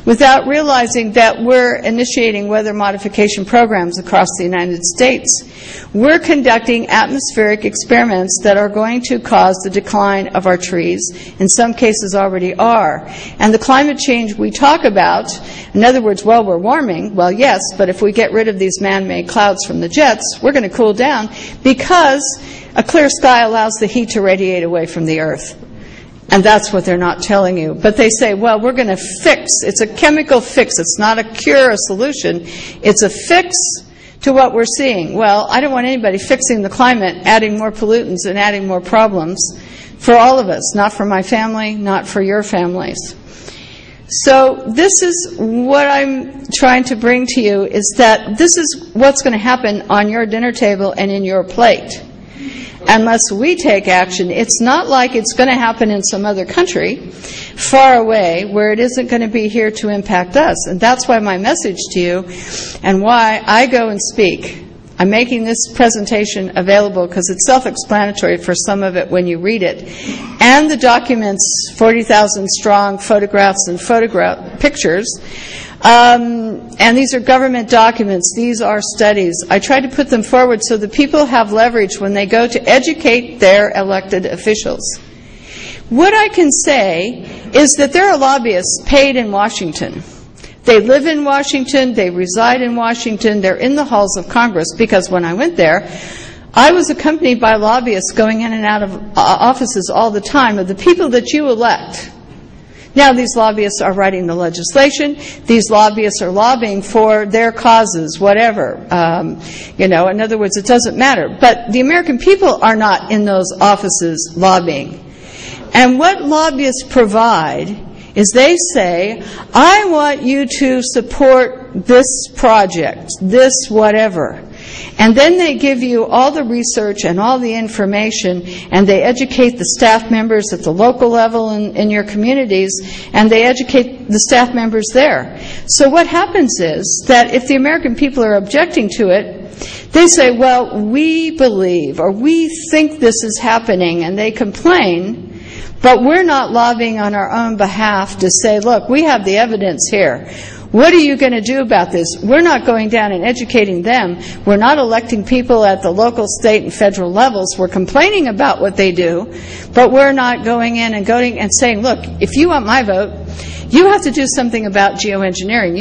without realizing that we're initiating weather modification programs across the United States. We're conducting atmospheric experiments that are going to cause the decline of our trees, in some cases already are. And the climate change we talk about, in other words, well, we're warming, well, yes, but if we get rid of these man-made clouds from the jets, we're going to cool down because a clear sky allows the heat to radiate away from the earth. And that's what they're not telling you. But they say, well, we're going to fix. It's a chemical fix. It's not a cure, a solution. It's a fix to what we're seeing. Well, I don't want anybody fixing the climate, adding more pollutants and adding more problems for all of us, not for my family, not for your families. So this is what I'm trying to bring to you, is that this is what's going to happen on your dinner table and in your plate. Unless we take action, it's not like it's going to happen in some other country far away where it isn't going to be here to impact us. And that's why my message to you and why I go and speak. I'm making this presentation available because it's self-explanatory for some of it when you read it. And the documents, 40,000 strong, photographs and pictures. And these are government documents. These are studies. I try to put them forward so that people have leverage when they go to educate their elected officials. What I can say is that there are lobbyists paid in Washington. They live in Washington. They reside in Washington. They're in the halls of Congress, because when I went there, I was accompanied by lobbyists going in and out of offices all the time of the people that you elect. Now these lobbyists are writing the legislation. These lobbyists are lobbying for their causes, whatever. In other words, it doesn't matter. But the American people are not in those offices lobbying. And what lobbyists provide is they say, I want you to support this project, this whatever. And then they give you all the research and all the information, and they educate the staff members at the local level in your communities, and they educate the staff members there. So what happens is that if the American people are objecting to it, they say, well, we believe or we think this is happening, and they complain, but we're not lobbying on our own behalf to say, look, we have the evidence here. What are you going to do about this? We're not going down and educating them. We're not electing people at the local, state, and federal levels. We're complaining about what they do, but we're not going in and saying, look, if you want my vote, you have to do something about geoengineering.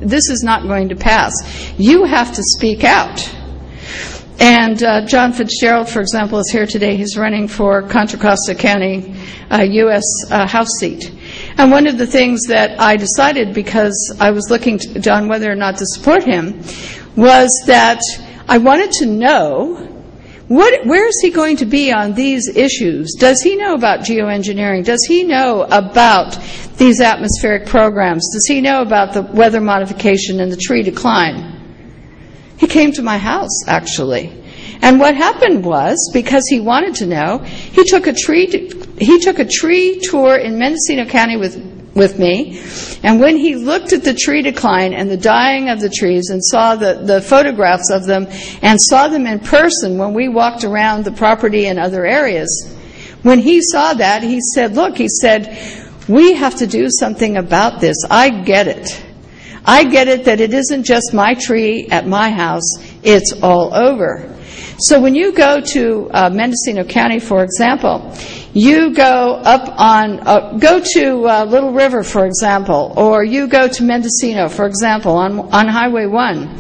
This is not going to pass. You have to speak out. And John Fitzgerald, for example, is here today. He's running for Contra Costa County U.S. House seat. And one of the things that I decided, because I was looking on whether or not to support him, was that I wanted to know where is he going to be on these issues? Does he know about geoengineering? Does he know about these atmospheric programs? Does he know about the weather modification and the tree decline? He came to my house, actually. And what happened was, because he wanted to know, he took a tree tour in Mendocino County with with me. And when he looked at the tree decline and the dying of the trees and saw the photographs of them and saw them in person when we walked around the property and other areas, when he saw that, he said, look, he said, we have to do something about this. I get it. I get it that it isn't just my tree at my house, it's all over. So when you go to Mendocino County, for example, you go up on, go to Little River, for example, or you go to Mendocino, for example, on Highway 1,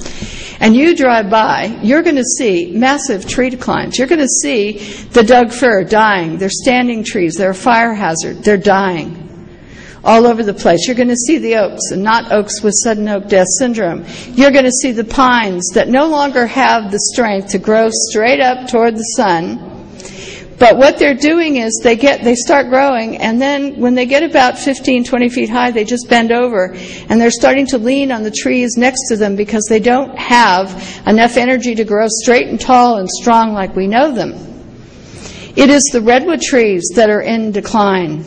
and you drive by, you're going to see massive tree declines. You're going to see the Doug fir dying. They're standing trees. They're a fire hazard. They're dying all over the place. You're going to see the oaks, and not oaks with sudden oak death syndrome. You're going to see the pines that no longer have the strength to grow straight up toward the sun. But what they're doing is they start growing, and then when they get about 15, 20 feet high, they just bend over, and they're starting to lean on the trees next to them because they don't have enough energy to grow straight and tall and strong like we know them. It is the redwood trees that are in decline.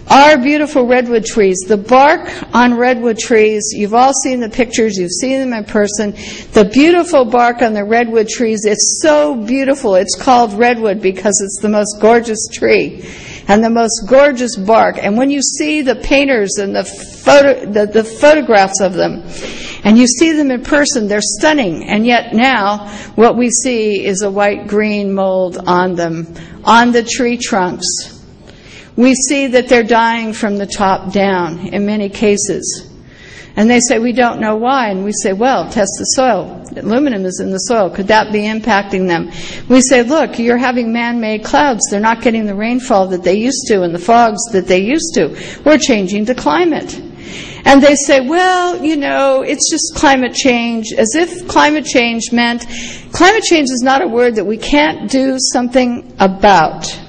Our beautiful redwood trees, the bark on redwood trees, you've all seen the pictures, you've seen them in person. The beautiful bark on the redwood trees, it's so beautiful. It's called redwood because it's the most gorgeous tree and the most gorgeous bark. And when you see the painters and the photographs of them, and you see them in person, they're stunning. And yet now what we see is a white-green mold on them, on the tree trunks. We see that they're dying from the top down in many cases. And they say, we don't know why. And we say, well, test the soil. Aluminum is in the soil. Could that be impacting them? We say, look, you're having man-made clouds. They're not getting the rainfall that they used to and the fogs that they used to. We're changing the climate. And they say, well, you know, it's just climate change, as if climate change meant, climate change is not a word that we can't do something about.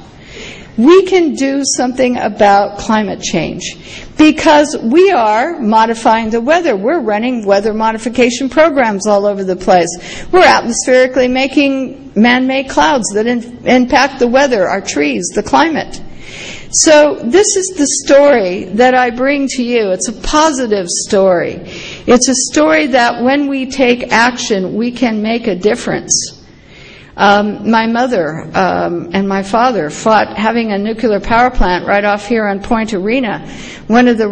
We can do something about climate change because we are modifying the weather. We're running weather modification programs all over the place. We're atmospherically making man-made clouds that impact the weather, our trees, the climate. So this is the story that I bring to you. It's a positive story. It's a story that when we take action, we can make a difference. My mother and my father fought having a nuclear power plant right off here on Point Arena, one of the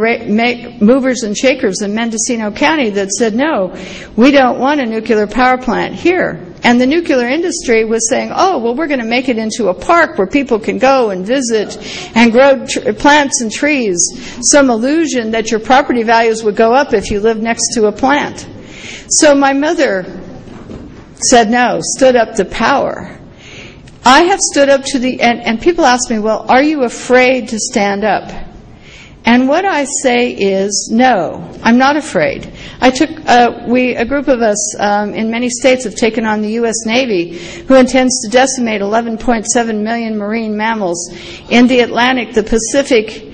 movers and shakers in Mendocino County that said, no, we don't want a nuclear power plant here. And the nuclear industry was saying, oh, well, we're going to make it into a park where people can go and visit and grow plants and trees. Some illusion that your property values would go up if you lived next to a plant. So my mother said no, stood up to power. I have stood up to and people ask me, well, are you afraid to stand up? And what I say is, no, I'm not afraid. I took, a group of us in many states have taken on the U.S. Navy, who intends to decimate 11.7 million marine mammals in the Atlantic, the Pacific,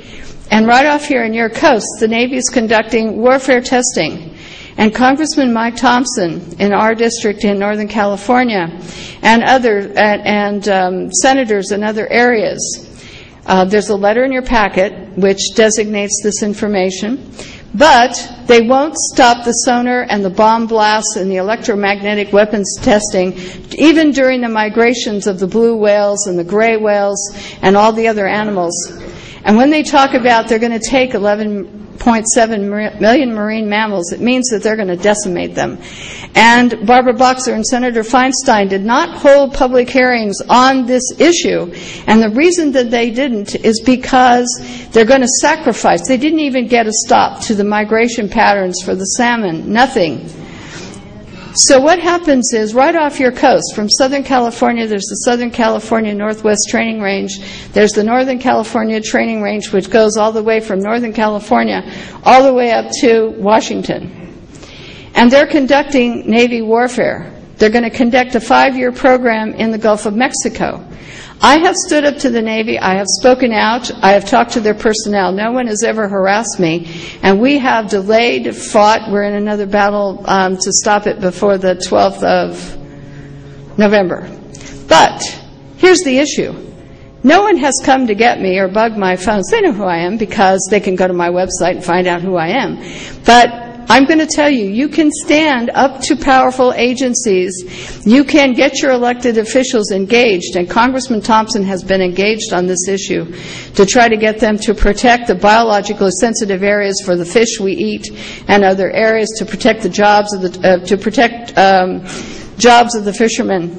and right off here in your coast, the Navy is conducting warfare testing. And Congressman Mike Thompson in our district in Northern California and senators in other areas. There's a letter in your packet which designates this information, but they won't stop the sonar and the bomb blasts and the electromagnetic weapons testing, even during the migrations of the blue whales and the gray whales and all the other animals. And when they talk about they're going to take 11.7 million marine mammals, it means that they're going to decimate them. And Barbara Boxer and Senator Feinstein did not hold public hearings on this issue. And the reason that they didn't is because they're going to sacrifice. They didn't even get a stop to the migration patterns for the salmon. Nothing. So what happens is, right off your coast, from Southern California, there's the Southern California Northwest Training Range. There's the Northern California Training Range, which goes all the way from Northern California all the way up to Washington. And they're conducting Navy warfare. They're going to conduct a 5-year program in the Gulf of Mexico. I have stood up to the Navy. I have spoken out. I have talked to their personnel. No one has ever harassed me. And we have delayed, fought. We're in another battle to stop it before the 12th of November. But here's the issue. No one has come to get me or bug my phones. They know who I am because they can go to my website and find out who I am. But I'm going to tell you, you can stand up to powerful agencies. You can get your elected officials engaged, and Congressman Thompson has been engaged on this issue to try to get them to protect the biologically sensitive areas for the fish we eat and other areas to protect the jobs of the jobs of the fishermen,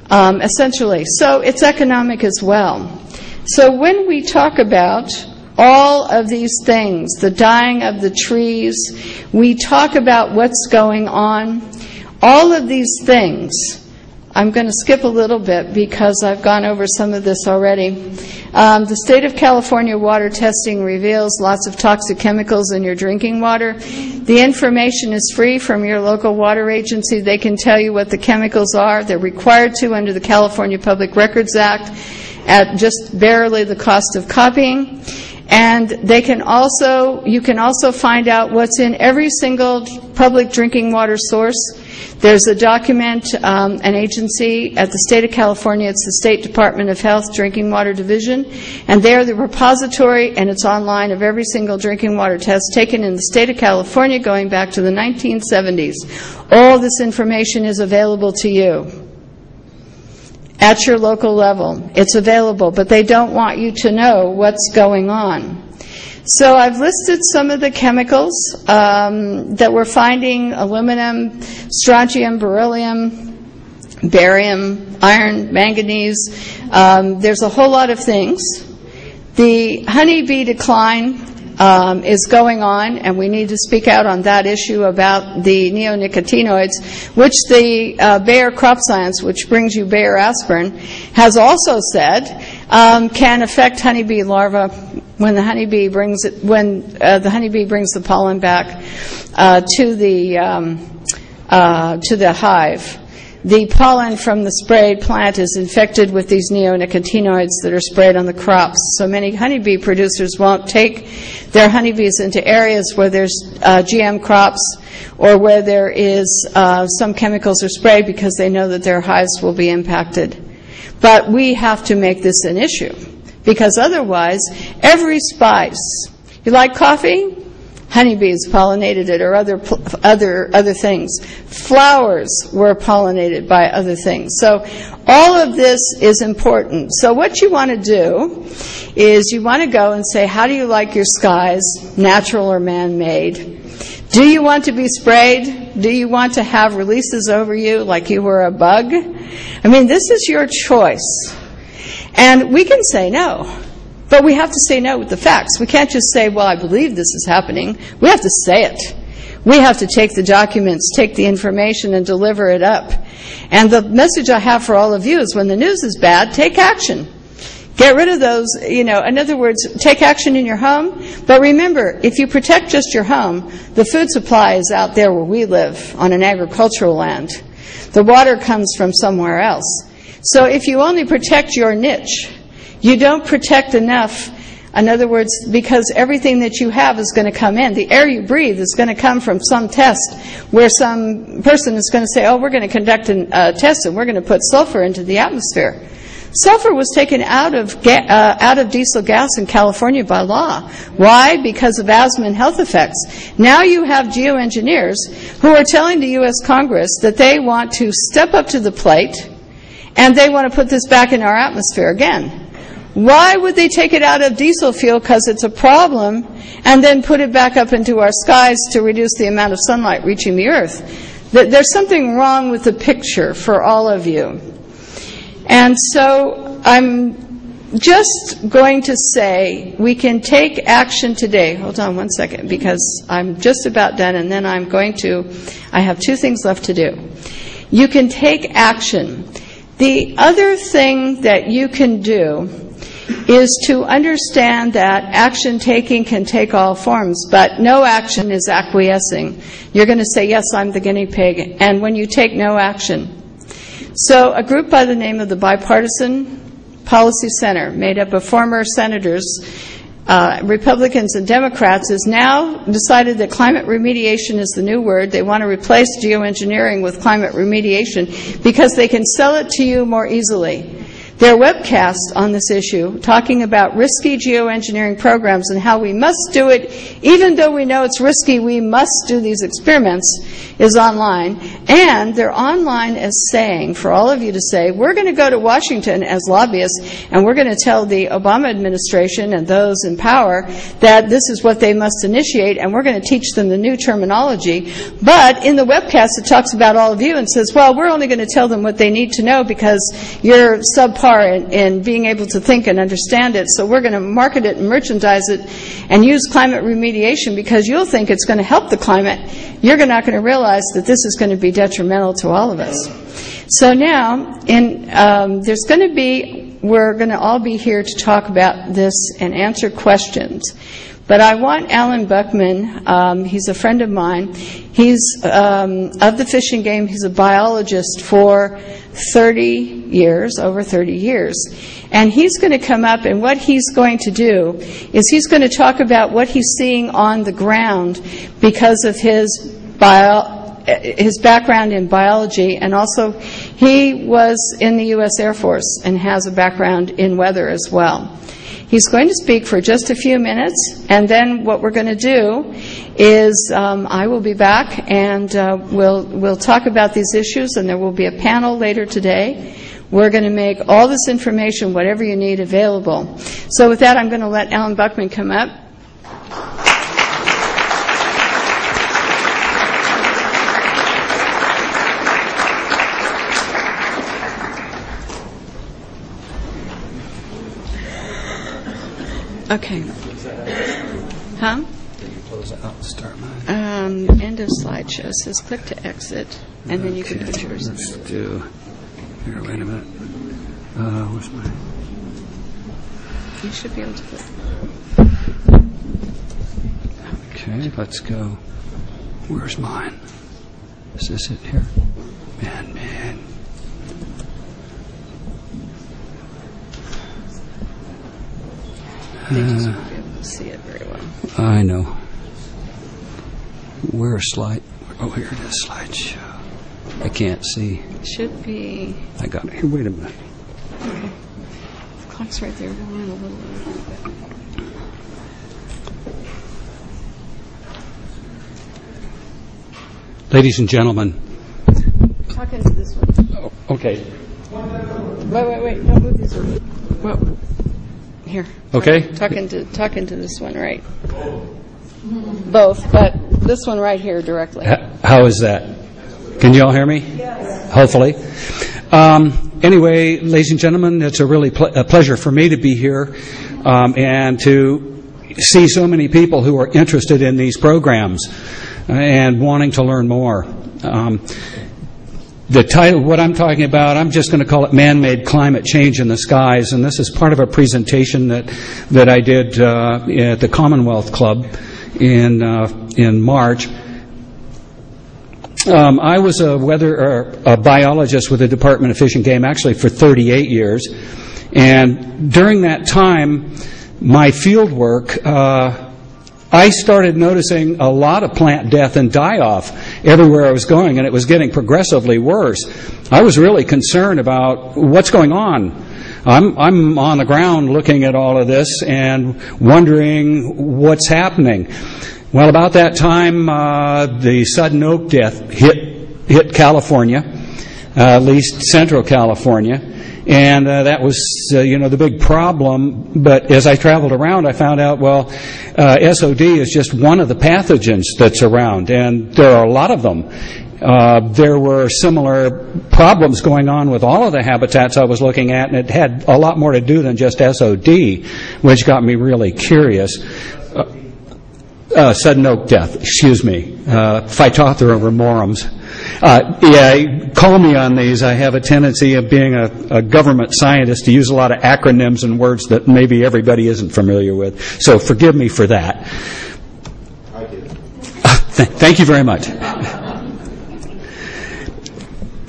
essentially. So it's economic as well. So when we talk about all of these things, the dying of the trees, we talk about what's going on. All of these things, I'm going to skip a little bit because I've gone over some of this already. The state of California water testing reveals lots of toxic chemicals in your drinking water. The information is free from your local water agency. They can tell you what the chemicals are. They're required to under the California Public Records Act at just barely the cost of copying. And you can also find out what's in every single public drinking water source. There's a document, an agency at the state of California, it's the State Department of Health Drinking Water Division, and they're the repository, and it's online, of every single drinking water test taken in the state of California going back to the 1970s. All this information is available to you at your local level. It's available, but they don't want you to know what's going on. So I've listed some of the chemicals that we're finding: aluminum, strontium, beryllium, barium, iron, manganese. There's a whole lot of things. The honeybee decline is going on, and we need to speak out on that issue about the neonicotinoids, which the Bayer Crop Science, which brings you Bayer aspirin, has also said can affect honeybee larvae when the honeybee brings the pollen back to the hive. The pollen from the sprayed plant is infected with these neonicotinoids that are sprayed on the crops. So many honeybee producers won't take their honeybees into areas where there's GM crops or where there is some chemicals are sprayed because they know that their hives will be impacted. But we have to make this an issue because otherwise every spice, you like coffee? Honeybees pollinated it, or other things. Flowers were pollinated by other things. So all of this is important. So what you want to do is you want to go and say, how do you like your skies, natural or man-made? Do you want to be sprayed? Do you want to have releases over you like you were a bug? I mean, this is your choice. And we can say no. But we have to say no with the facts. We can't just say, well, I believe this is happening. We have to say it. We have to take the documents, take the information, and deliver it up. And the message I have for all of you is when the news is bad, take action. Get rid of those, in other words, take action in your home. But remember, if you protect just your home, the food supply is out there where we live on an agricultural land. The water comes from somewhere else. So if you only protect your niche, you don't protect enough, in other words, because everything that you have is going to come in. The air you breathe is going to come from some test where some person is going to say, oh, we're going to conduct a test and we're going to put sulfur into the atmosphere. Sulfur was taken out of diesel gas in California by law. Why? Because of asthma and health effects. Now you have geoengineers who are telling the U.S. Congress that they want to step up to the plate and they want to put this back in our atmosphere again. Why would they take it out of diesel fuel because it's a problem and then put it back up into our skies to reduce the amount of sunlight reaching the earth? There's something wrong with the picture for all of you. And so I'm just going to say we can take action today. Hold on one second because I'm just about done and then I have two things left to do. You can take action. The other thing that you can do is to understand that action taking can take all forms, but no action is acquiescing. You're going to say, yes, I'm the guinea pig, and when you take no action. So a group by the name of the Bipartisan Policy Center, made up of former senators, Republicans and Democrats, has now decided that climate remediation is the new word. They want to replace geoengineering with climate remediation because they can sell it to you more easily. their webcast on this issue, talking about risky geoengineering programs and how we must do it. Even though we know it's risky, we must do these experiments, is online. And they're online as saying, for all of you to say, we're going to go to Washington as lobbyists, and we're going to tell the Obama administration and those in power that this is what they must initiate, and we're going to teach them the new terminology. But in the webcast, it talks about all of you and says, well, we're only going to tell them what they need to know because you're subpar in being able to think and understand it, so we're going to market it and merchandise it and use climate remediation because you'll think it's going to help the climate. You're not going to realize that this is going to be detrimental to all of us. So now, we're going to all be here to talk about this and answer questions. But I want Alan Buckman, he's a friend of mine. He's of the Fish and Game. He's a biologist for 30 years, over 30 years. And he's going to come up, and what he's going to do is he's going to talk about what he's seeing on the ground because of his background in biology, and also he was in the U.S. Air Force and has a background in weather as well. He's going to speak for just a few minutes, and then what we're going to do is I will be back, and we'll talk about these issues, and there will be a panel later today. We're going to make all this information, whatever you need, available. So with that, I'm going to let Alan Buckman come up. Okay. Huh? Close it out and start mine. End of slideshow says click to exit, and then you can put yours. Let's do. Here, wait a minute. Where's mine? You should be able to put. Okay, let's go. Where's mine? Is this it here? Man. They just won't be able to see it very well. I know. Where's slide? Oh, here it is, slideshow. I can't see. It should be. I got it. Here, wait a minute. Okay. The clock's right there. Go on a little bit. Ladies and gentlemen. Talk into this one. Oh, okay. Wait. Don't move this one. Well, here. Okay. Talk into this one, right? Both, but this one right here directly. How is that? Can you all hear me? Yes. Hopefully. Anyway, ladies and gentlemen, it's a really a pleasure for me to be here and to see so many people who are interested in these programs and wanting to learn more. The title, what I'm talking about, I'm just going to call it Man-Made Climate Change in the Skies, and this is part of a presentation that I did at the Commonwealth Club in March. I was a biologist with the Department of Fish and Game, actually for 38 years, and during that time, my field work, I started noticing a lot of plant death and die-off everywhere I was going, and it was getting progressively worse. I was really concerned about what's going on. I'm on the ground looking at all of this and wondering what's happening. Well, about that time, the sudden oak death hit California, at least Central California. And that was, the big problem. But as I traveled around, I found out, SOD is just one of the pathogens that's around, and there are a lot of them. There were similar problems going on with all of the habitats I was looking at, and it had a lot more to do than just SOD, which got me really curious. Sudden oak death, Phytophthora remorums. Call me on these. I have a tendency of being a government scientist to use a lot of acronyms and words that maybe everybody isn't familiar with. So forgive me for that. I did. Thank you very much.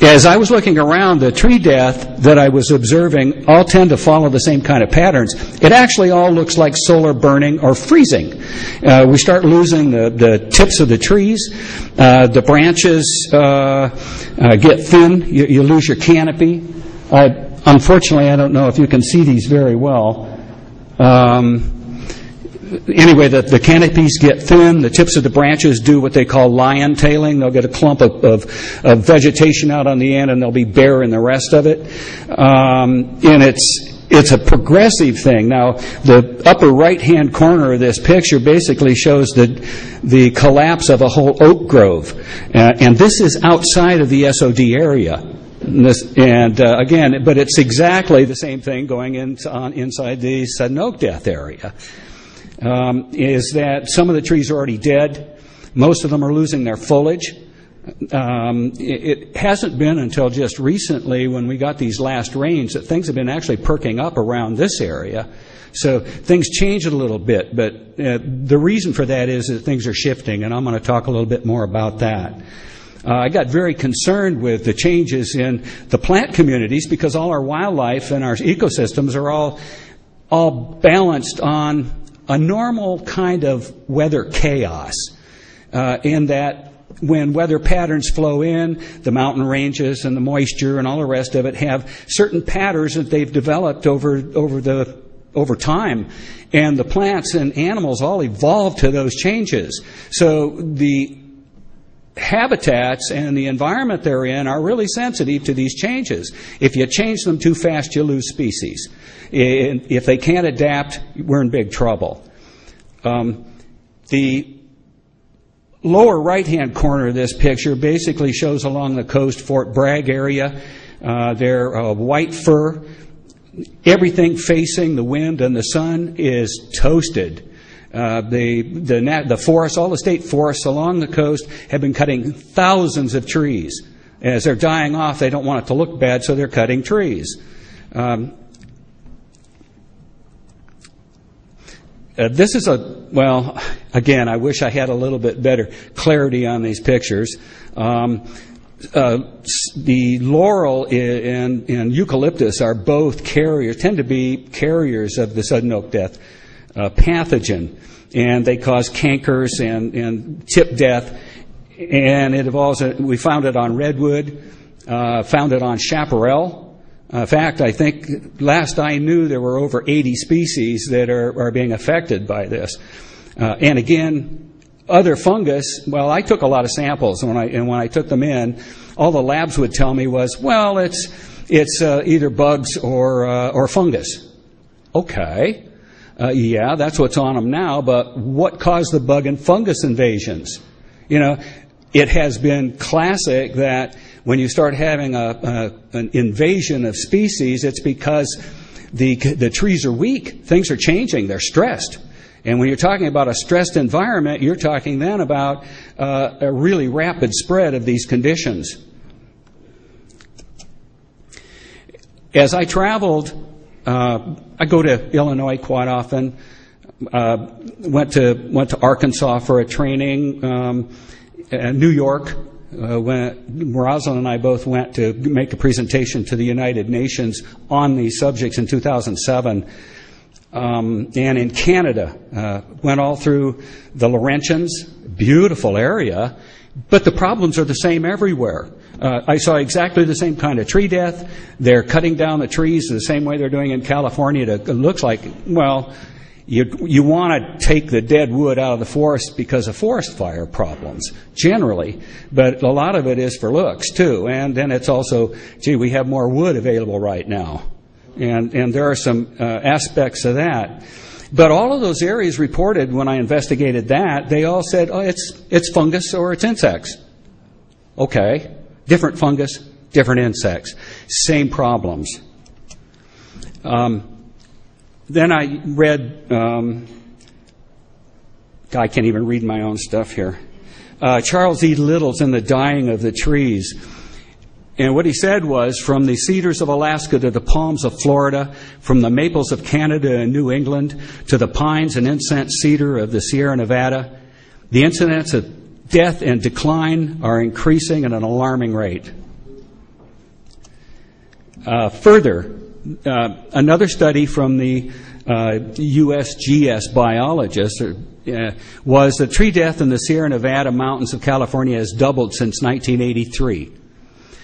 As I was looking around, the tree death that I was observing all tend to follow the same kind of patterns. It actually all looks like solar burning or freezing. We start losing the tips of the trees. The branches get thin. You lose your canopy. unfortunately, I don't know if you can see these very well. Anyway, the canopies get thin. The tips of the branches do what they call lion tailing. They'll get a clump of vegetation out on the end, and they'll be bare in the rest of it. And it's a progressive thing. Now, the upper right-hand corner of this picture basically shows the collapse of a whole oak grove. And this is outside of the SOD area. Again, but it's exactly the same thing going inside the sudden oak death area. Is that some of the trees are already dead. Most of them are losing their foliage. It hasn't been until just recently when we got these last rains that things have been actually perking up around this area. So things changed a little bit, but the reason for that is that things are shifting, and I'm going to talk a little bit more about that. I got very concerned with the changes in the plant communities because all our wildlife and our ecosystems are all balanced on a normal kind of weather chaos, in that when weather patterns flow in, the mountain ranges and the moisture and all the rest of it have certain patterns that they've developed over time, and the plants and animals all evolve to those changes. So the habitats and the environment they're in are really sensitive to these changes. If you change them too fast, you lose species. If they can't adapt, we're in big trouble. The lower right-hand corner of this picture basically shows along the coast Fort Bragg area. They're white fir. Everything facing the wind and the sun is toasted. The forests, all the state forests along the coast have been cutting thousands of trees. As they're dying off, they don't want it to look bad, so they're cutting trees. This is again, I wish I had a little bit better clarity on these pictures. The laurel and eucalyptus are both tend to be carriers of the sudden oak death pathogen, and they cause cankers and tip death, and it evolves. We found it on redwood, found it on chaparral. In fact, I think last I knew there were over 80 species that are being affected by this. And again, other fungus, well, I took a lot of samples, and when I took them in, all the labs would tell me was, well, it's either bugs or fungus. Okay. Yeah, that's what's on them now, but what caused the bug and fungus invasions? You know, it has been classic that when you start having an invasion of species, it's because the trees are weak. Things are changing. They're stressed. And when you're talking about a stressed environment, you're talking then about a really rapid spread of these conditions. As I traveled, I go to Illinois quite often. Went to Arkansas for a training. New York. When Rosalind and I both went to make a presentation to the United Nations on these subjects in 2007. And in Canada, went all through the Laurentians, beautiful area, but the problems are the same everywhere. I saw exactly the same kind of tree death. They're cutting down the trees the same way they're doing in California. It looks like, well, you want to take the dead wood out of the forest because of forest fire problems, generally. But a lot of it is for looks, too. And then it's also, gee, we have more wood available right now. And there are some aspects of that. But all of those areas reported when I investigated that, they all said, oh, it's fungus or it's insects. Okay. Different fungus, different insects. Same problems. Then I read, I can't even read my own stuff here. Charles E. Little's In the Dying of the Trees. And what he said was, from the cedars of Alaska to the palms of Florida, from the maples of Canada and New England to the pines and incense cedar of the Sierra Nevada, the incidents of death and decline are increasing at an alarming rate. Further, another study from the USGS biologists was that tree death in the Sierra Nevada mountains of California has doubled since 1983.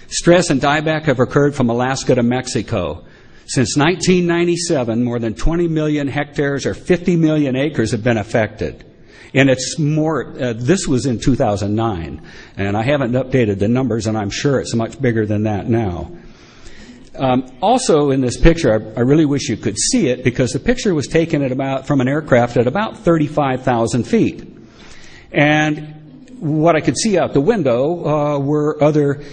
Stress and dieback have occurred from Alaska to Mexico. Since 1997, more than 20 million hectares or 50 million acres have been affected. And it's more, this was in 2009, and I haven't updated the numbers, and I'm sure it's much bigger than that now. Also in this picture, I really wish you could see it, because the picture was taken from an aircraft at about 35,000 feet. And what I could see out the window were other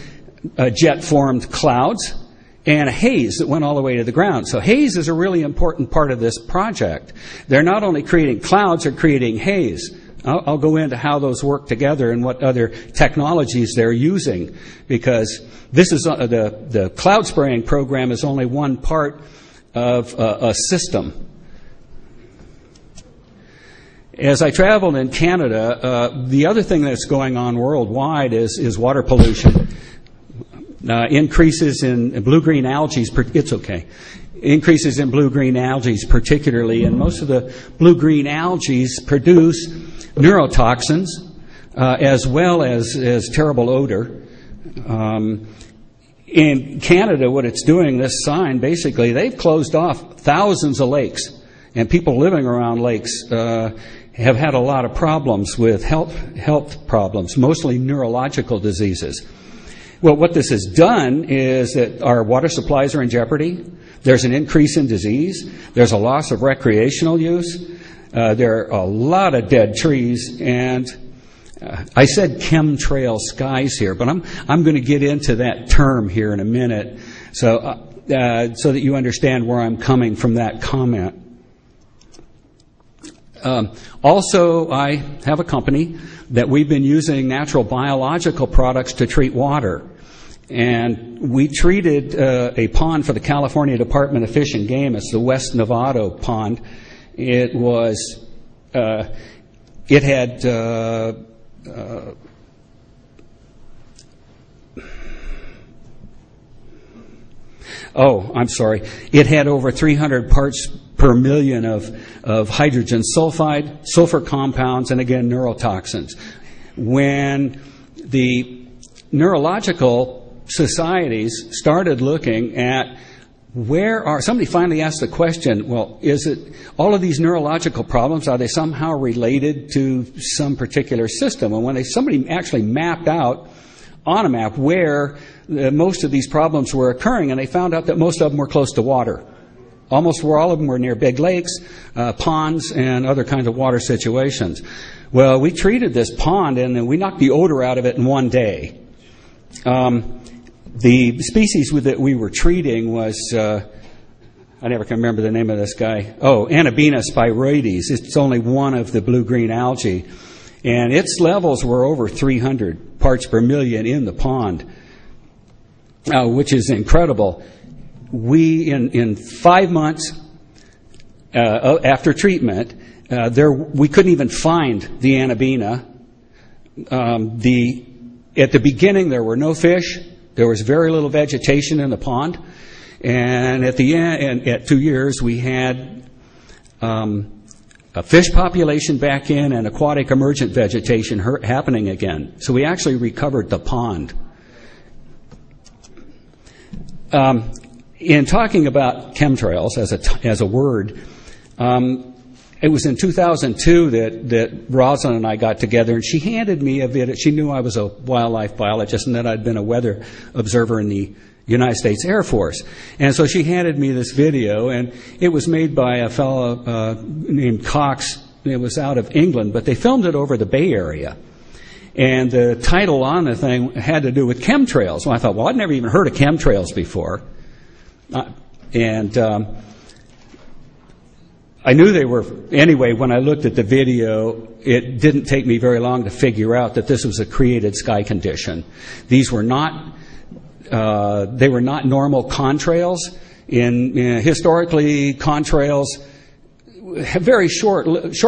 jet-formed clouds and a haze that went all the way to the ground. So haze is a really important part of this project. They're not only creating clouds, they're creating haze. I'll go into how those work together and what other technologies they're using, because this is the cloud spraying program is only one part of a system. As I traveled in Canada, the other thing that's going on worldwide is water pollution. Increases in blue-green algae, increases in blue-green algae particularly, and most of the blue-green algae produce neurotoxins as well as terrible odor. In Canada, what it's doing, this sign, basically, they've closed off thousands of lakes, and people living around lakes have had a lot of problems with health problems, mostly neurological diseases. Well, what this has done is that our water supplies are in jeopardy. There's an increase in disease. There's a loss of recreational use. There are a lot of dead trees. And I said chemtrail skies here, but I'm going to get into that term here in a minute so that you understand where I'm coming from that comment. Also, I have a company that we've been using natural biological products to treat water. And we treated a pond for the California Department of Fish and Game. It's the West Novato pond. It had It had over 300 parts per million of hydrogen sulfide, sulfur compounds, and again, neurotoxins. When the neurological societies started looking at somebody finally asked the question, well, is it all of these neurological problems, are they somehow related to some particular system? And when somebody actually mapped out on a map where most of these problems were occurring, and they found out that most of them were close to water. Almost all of them were near big lakes, ponds, and other kinds of water situations. Well, we treated this pond, and then we knocked the odor out of it in one day. The species that we were treating was, I never can remember the name of this guy. Anabina spiroides. It's only one of the blue-green algae. And its levels were over 300 parts per million in the pond, which is incredible. We, in 5 months after treatment, we couldn't even find the Anabina. At the beginning, there were no fish. There was very little vegetation in the pond. And at the end, at 2 years, we had a fish population back in and aquatic emergent vegetation happening again. So we actually recovered the pond. In talking about chemtrails as a word, it was in 2002 that Rosalind and I got together, and she handed me a video. She knew I was a wildlife biologist and that I'd been a weather observer in the United States Air Force. And so she handed me this video, and it was made by a fellow named Cox. It was out of England, but they filmed it over the Bay Area. And the title on the thing had to do with chemtrails. Well, I thought, I'd never even heard of chemtrails before. I knew they were, anyway, when I looked at the video, it didn't take me very long to figure out that this was a created sky condition. These were not, they were not normal contrails. Historically, contrails have very short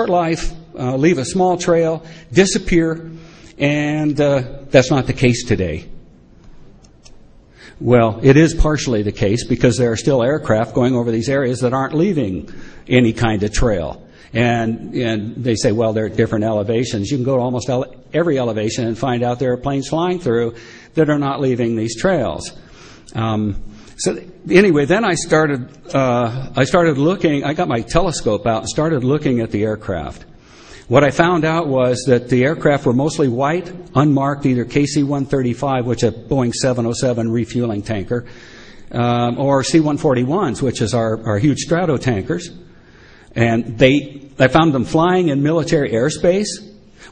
life, leave a small trail, disappear, and that's not the case today. Well, it is partially the case because there are still aircraft going over these areas that aren't leaving any kind of trail. And they say, well, they're at different elevations. You can go to almost every elevation and find out there are planes flying through that are not leaving these trails. So anyway, then I started looking. I got my telescope out and started looking at the aircraft. What I found out was that the aircraft were mostly white, unmarked, either KC-135, which is a Boeing 707 refueling tanker, or C-141s, which is our huge strato tankers. And I found them flying in military airspace,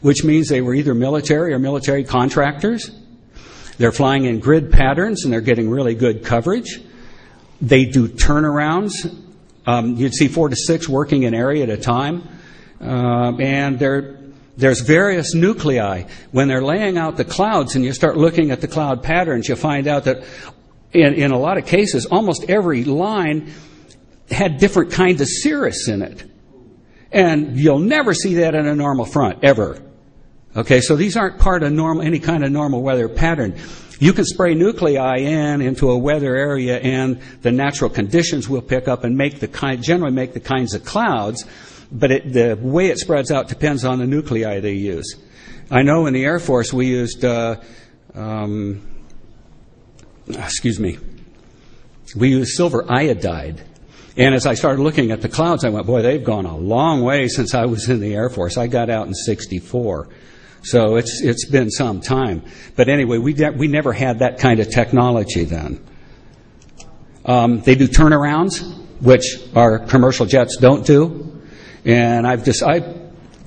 which means they were either military or military contractors. They're flying in grid patterns, and they're getting really good coverage. They do turnarounds. You'd see 4 to 6 working an area at a time. And there's various nuclei. When they're laying out the clouds and you start looking at the cloud patterns, you find out that in a lot of cases, almost every line had different kinds of cirrus in it. And you'll never see that in a normal front, ever. Okay, so these aren't part of any kind of normal weather pattern. You can spray nuclei into a weather area, and the natural conditions will pick up and generally make the kinds of clouds. But the way it spreads out depends on the nuclei they use. I know in the Air Force we used, we used silver iodide. And as I started looking at the clouds, I went, boy, they've gone a long way since I was in the Air Force. I got out in '64. So it's been some time. But anyway, we never had that kind of technology then. They do turnarounds, which our commercial jets don't do. And I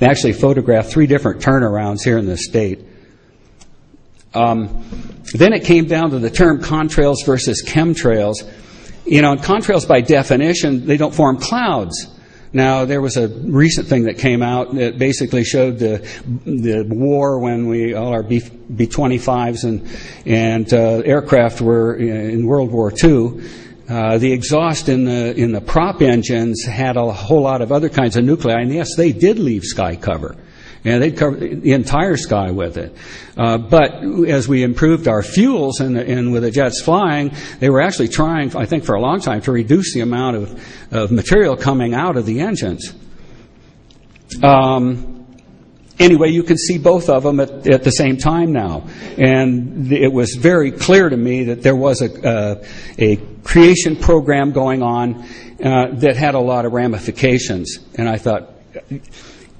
actually photographed 3 different turnarounds here in the state. Then it came down to the term contrails versus chemtrails. Contrails by definition, they don't form clouds. Now, there was a recent thing that came out that basically showed the war when all our B-25s and aircraft were in World War II. The exhaust in the prop engines had a whole lot of other kinds of nuclei, and yes, they did leave sky cover. And they'd cover the entire sky with it. But as we improved our fuels and with the jets flying, they were actually trying, I think for a long time, to reduce the amount of material coming out of the engines. Anyway, you can see both of them at the same time now. And it was very clear to me that there was a creation program going on that had a lot of ramifications. And I thought,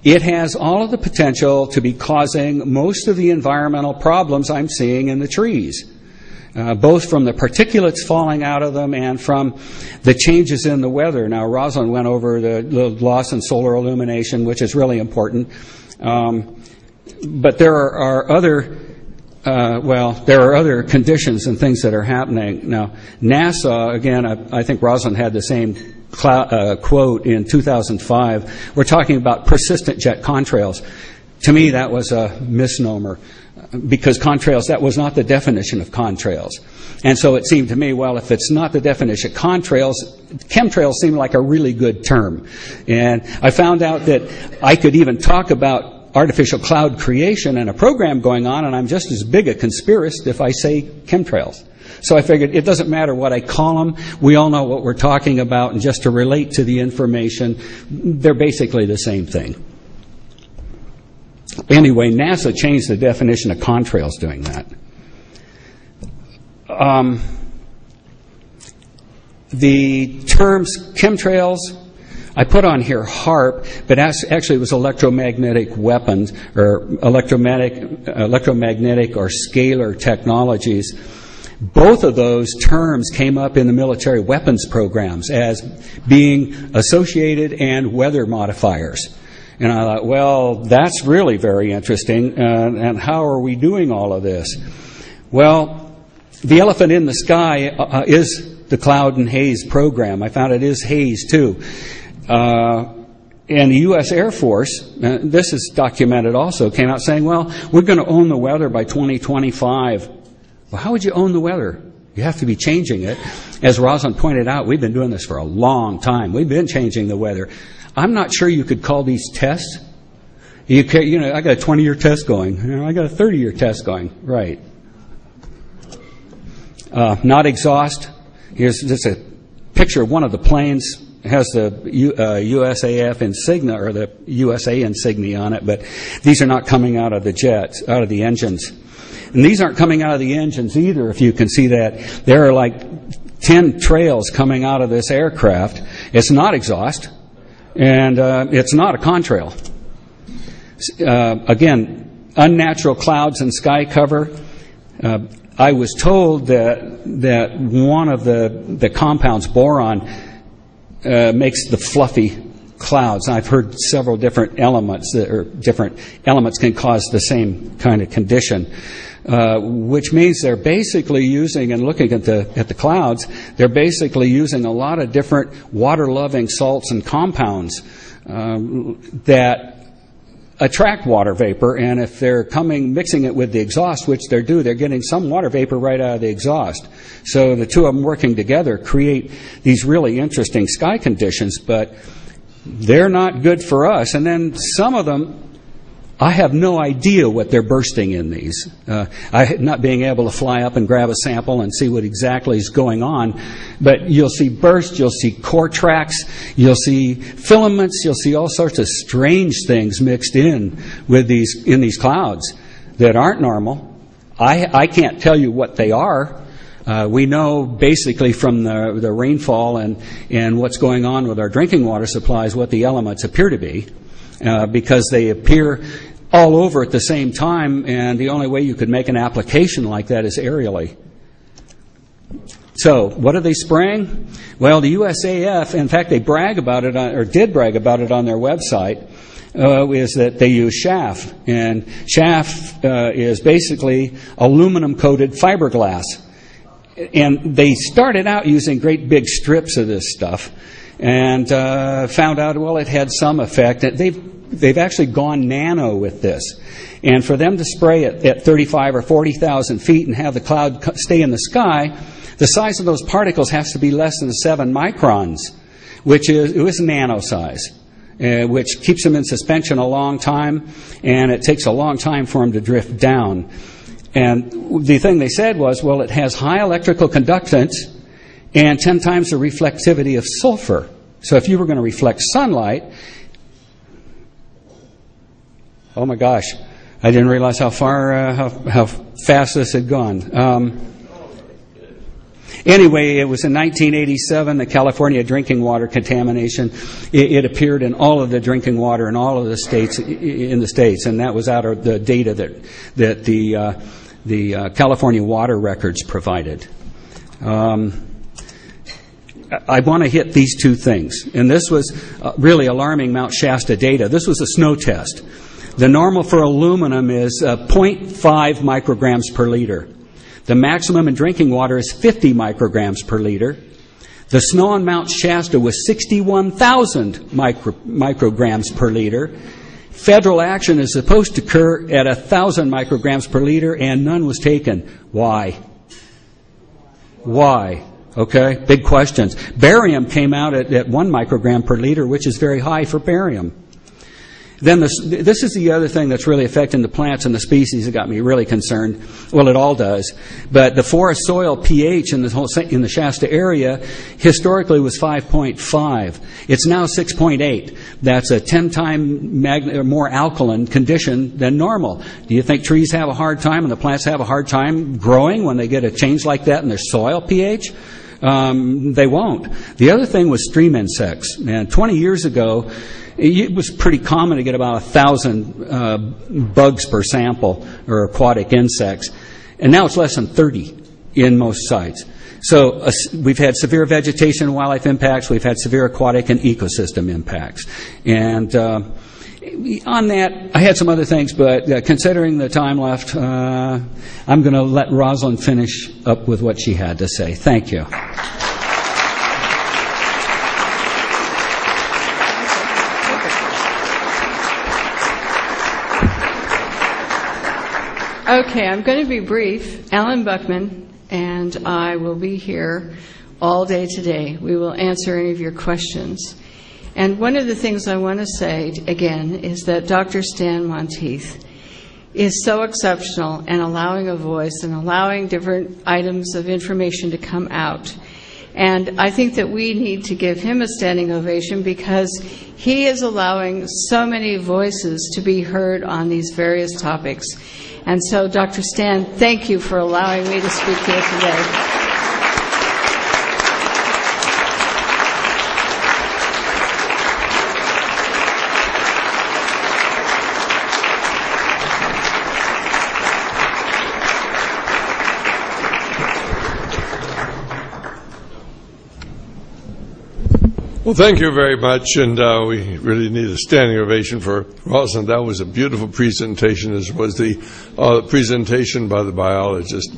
it has all of the potential to be causing most of the environmental problems I'm seeing in the trees, both from the particulates falling out of them and from the changes in the weather. Now, Rosalind went over the loss in solar illumination, which is really important. But there are other conditions and things that are happening. Now, NASA, again, I think Rosalind had the same quote in 2005. We're talking about persistent jet contrails. To me, that was a misnomer, because contrails, that was not the definition of contrails. And so it seemed to me, well, if it's not the definition of contrails, chemtrails seemed like a really good term. And I found out that I could even talk about artificial cloud creation and a program going on, and I'm just as big a conspiracist if I say chemtrails. So I figured it doesn't matter what I call them. We all know what we're talking about, and just to relate to the information, they're basically the same thing. Anyway, NASA changed the definition of contrails doing that. The terms chemtrails, I put on here HARP, but actually it was electromagnetic weapons, or electromagnetic or scalar technologies. Both of those terms came up in the military weapons programs as being associated and weather modifiers. And I thought, well, that's really very interesting, and how are we doing all of this? Well, the elephant in the sky is the cloud and haze program. I found it is haze, too. And the U.S. Air Force, this is documented also, came out saying, well, we're going to own the weather by 2025. Well, how would you own the weather? You have to be changing it. As Rosalind pointed out, we've been doing this for a long time. We've been changing the weather. I'm not sure you could call these tests. I got a 20-year test going. I got a 30-year test going. Right. Not exhaust. Here's just a picture of one of the planes has the USAF insignia or the USA insignia on it, but these are not coming out of the jets, out of the engines. And these aren't coming out of the engines either, if you can see that. There are like 10 trails coming out of this aircraft. It's not exhaust, and it's not a contrail. Again, unnatural clouds and sky cover. I was told that one of the compounds, boron, makes the fluffy clouds. I've heard several different elements can cause the same kind of condition, which means they're basically using, and looking at the clouds, they're basically using a lot of different water-loving salts and compounds that attract water vapor, and if they're mixing it with the exhaust, which they're getting some water vapor right out of the exhaust. So the two of them working together create these really interesting sky conditions, but they're not good for us. And then some of them, I have no idea what they're bursting in these. Not being able to fly up and grab a sample and see what exactly is going on, but you'll see bursts, you'll see core tracks, you'll see filaments, you'll see all sorts of strange things mixed in with these clouds that aren't normal. I can't tell you what they are. We know basically from the rainfall and what's going on with our drinking water supplies what the elements appear to be. Because they appear all over at the same time, and the only way you could make an application like that is aerially. So, what are they spraying? Well, the USAF, in fact, they brag about it, or did brag about it on their website, is that they use chaff. And chaff is basically aluminum-coated fiberglass. And they started out using great big strips of this stuff, and found out, well, it had some effect. They've actually gone nano with this. And for them to spray it at 35 or 40,000 feet and have the cloud stay in the sky, the size of those particles has to be less than 7 microns, which is nano size, which keeps them in suspension a long time, and it takes a long time for them to drift down. And the thing they said was, well, it has high electrical conductance and 10 times the reflectivity of sulfur. So if you were going to reflect sunlight, oh my gosh, I didn't realize how fast this had gone. Anyway, it was in 1987, the California drinking water contamination. It appeared in all of the drinking water in all of the states, and that was out of the data that the California water records provided. I want to hit these two things, and this was really alarming Mount Shasta data. This was a snow test. The normal for aluminum is 0.5 micrograms per liter. The maximum in drinking water is 50 micrograms per liter. The snow on Mount Shasta was 61,000 micrograms per liter. Federal action is supposed to occur at 1,000 micrograms per liter, and none was taken. Why? Okay, big questions. Barium came out at 1 microgram per liter, which is very high for barium. Then this is the other thing that's really affecting the plants and the species that got me really concerned. Well, it all does. But the forest soil pH in the Shasta area historically was 5.5. It's now 6.8. That's a 10-time more alkaline condition than normal. Do you think trees have a hard time and the plants have a hard time growing when they get a change like that in their soil pH? They won't. The other thing was stream insects. And 20 years ago, it was pretty common to get about 1,000 bugs per sample, or aquatic insects. And now it's less than 30 in most sites. So we've had severe vegetation and wildlife impacts. We've had severe aquatic and ecosystem impacts. And on that, I had some other things, but considering the time left, I'm going to let Rosalind finish up with what she had to say. Thank you. Okay, I'm going to be brief. Alan Buckman and I will be here all day today. We will answer any of your questions. And one of the things I want to say, again, is that Dr. Stan Monteith is so exceptional in allowing a voice and allowing different items of information to come out. And I think that we need to give him a standing ovation because he is allowing so many voices to be heard on these various topics. And so, Dr. Stan, thank you for allowing me to speak here today. Well, thank you very much, and we really need a standing ovation for Rosalind. That was a beautiful presentation, as was the presentation by the biologist.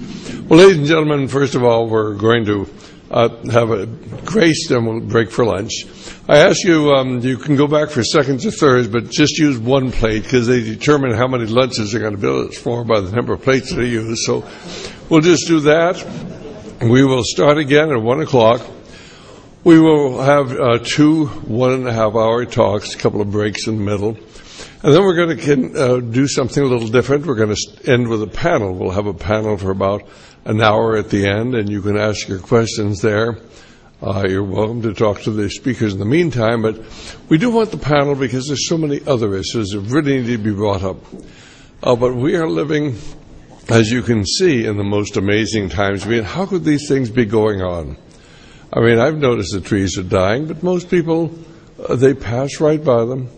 Well, ladies and gentlemen, first of all, we're going to have a grace, and we'll break for lunch. I ask you, you can go back for seconds or thirds, but just use one plate, because they determine how many lunches they're going to build us for by the number of plates they use. So we'll just do that. We will start again at 1 o'clock. We will have 2 1.5-hour talks, a couple of breaks in the middle. And then we're going to do something a little different. We're going to end with a panel. We'll have a panel for about an hour at the end, and you can ask your questions there. You're welcome to talk to the speakers in the meantime, but we do want the panel because there's so many other issues that really need to be brought up. But we are living, as you can see, in the most amazing times. I mean, how could these things be going on? I mean, I've noticed the trees are dying, but most people, they pass right by them,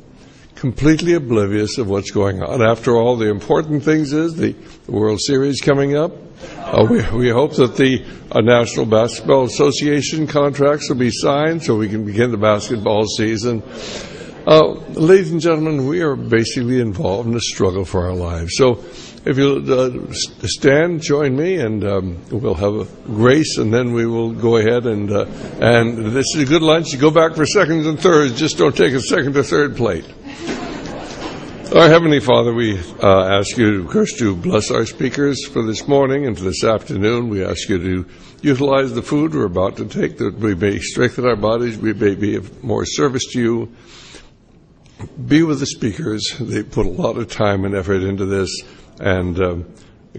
completely oblivious of what's going on. After all, the important things is the World Series coming up. We hope that the National Basketball Association contracts will be signed so we can begin the basketball season. Ladies and gentlemen, we are basically involved in a struggle for our lives. So if you'll stand, join me, and we'll have a grace, and then we will go ahead and this is a good lunch. You go back for seconds and thirds. Just don't take a second or third plate. Our Heavenly Father, we ask you, of course, to bless our speakers for this morning and for this afternoon. We ask you to utilize the food we're about to take, that we may strengthen our bodies, we may be of more service to you. Be with the speakers. They put a lot of time and effort into this. And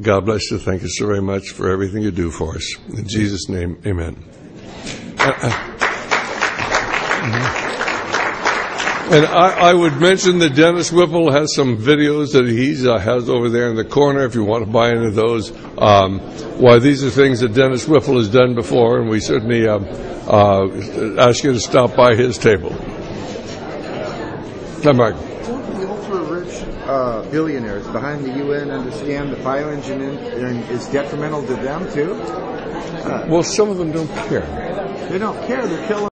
God bless you. Thank you so very much for everything you do for us. In Jesus' name, amen. And I would mention that Dennis Whipple has some videos that he has over there in the corner if you want to buy any of those. Why, these are things that Dennis Whipple has done before, and we certainly ask you to stop by his table. Hi, Mark. Billionaires behind the UN understand that bioengineering is detrimental to them too? Well, some of them don't care. They don't care. They're killing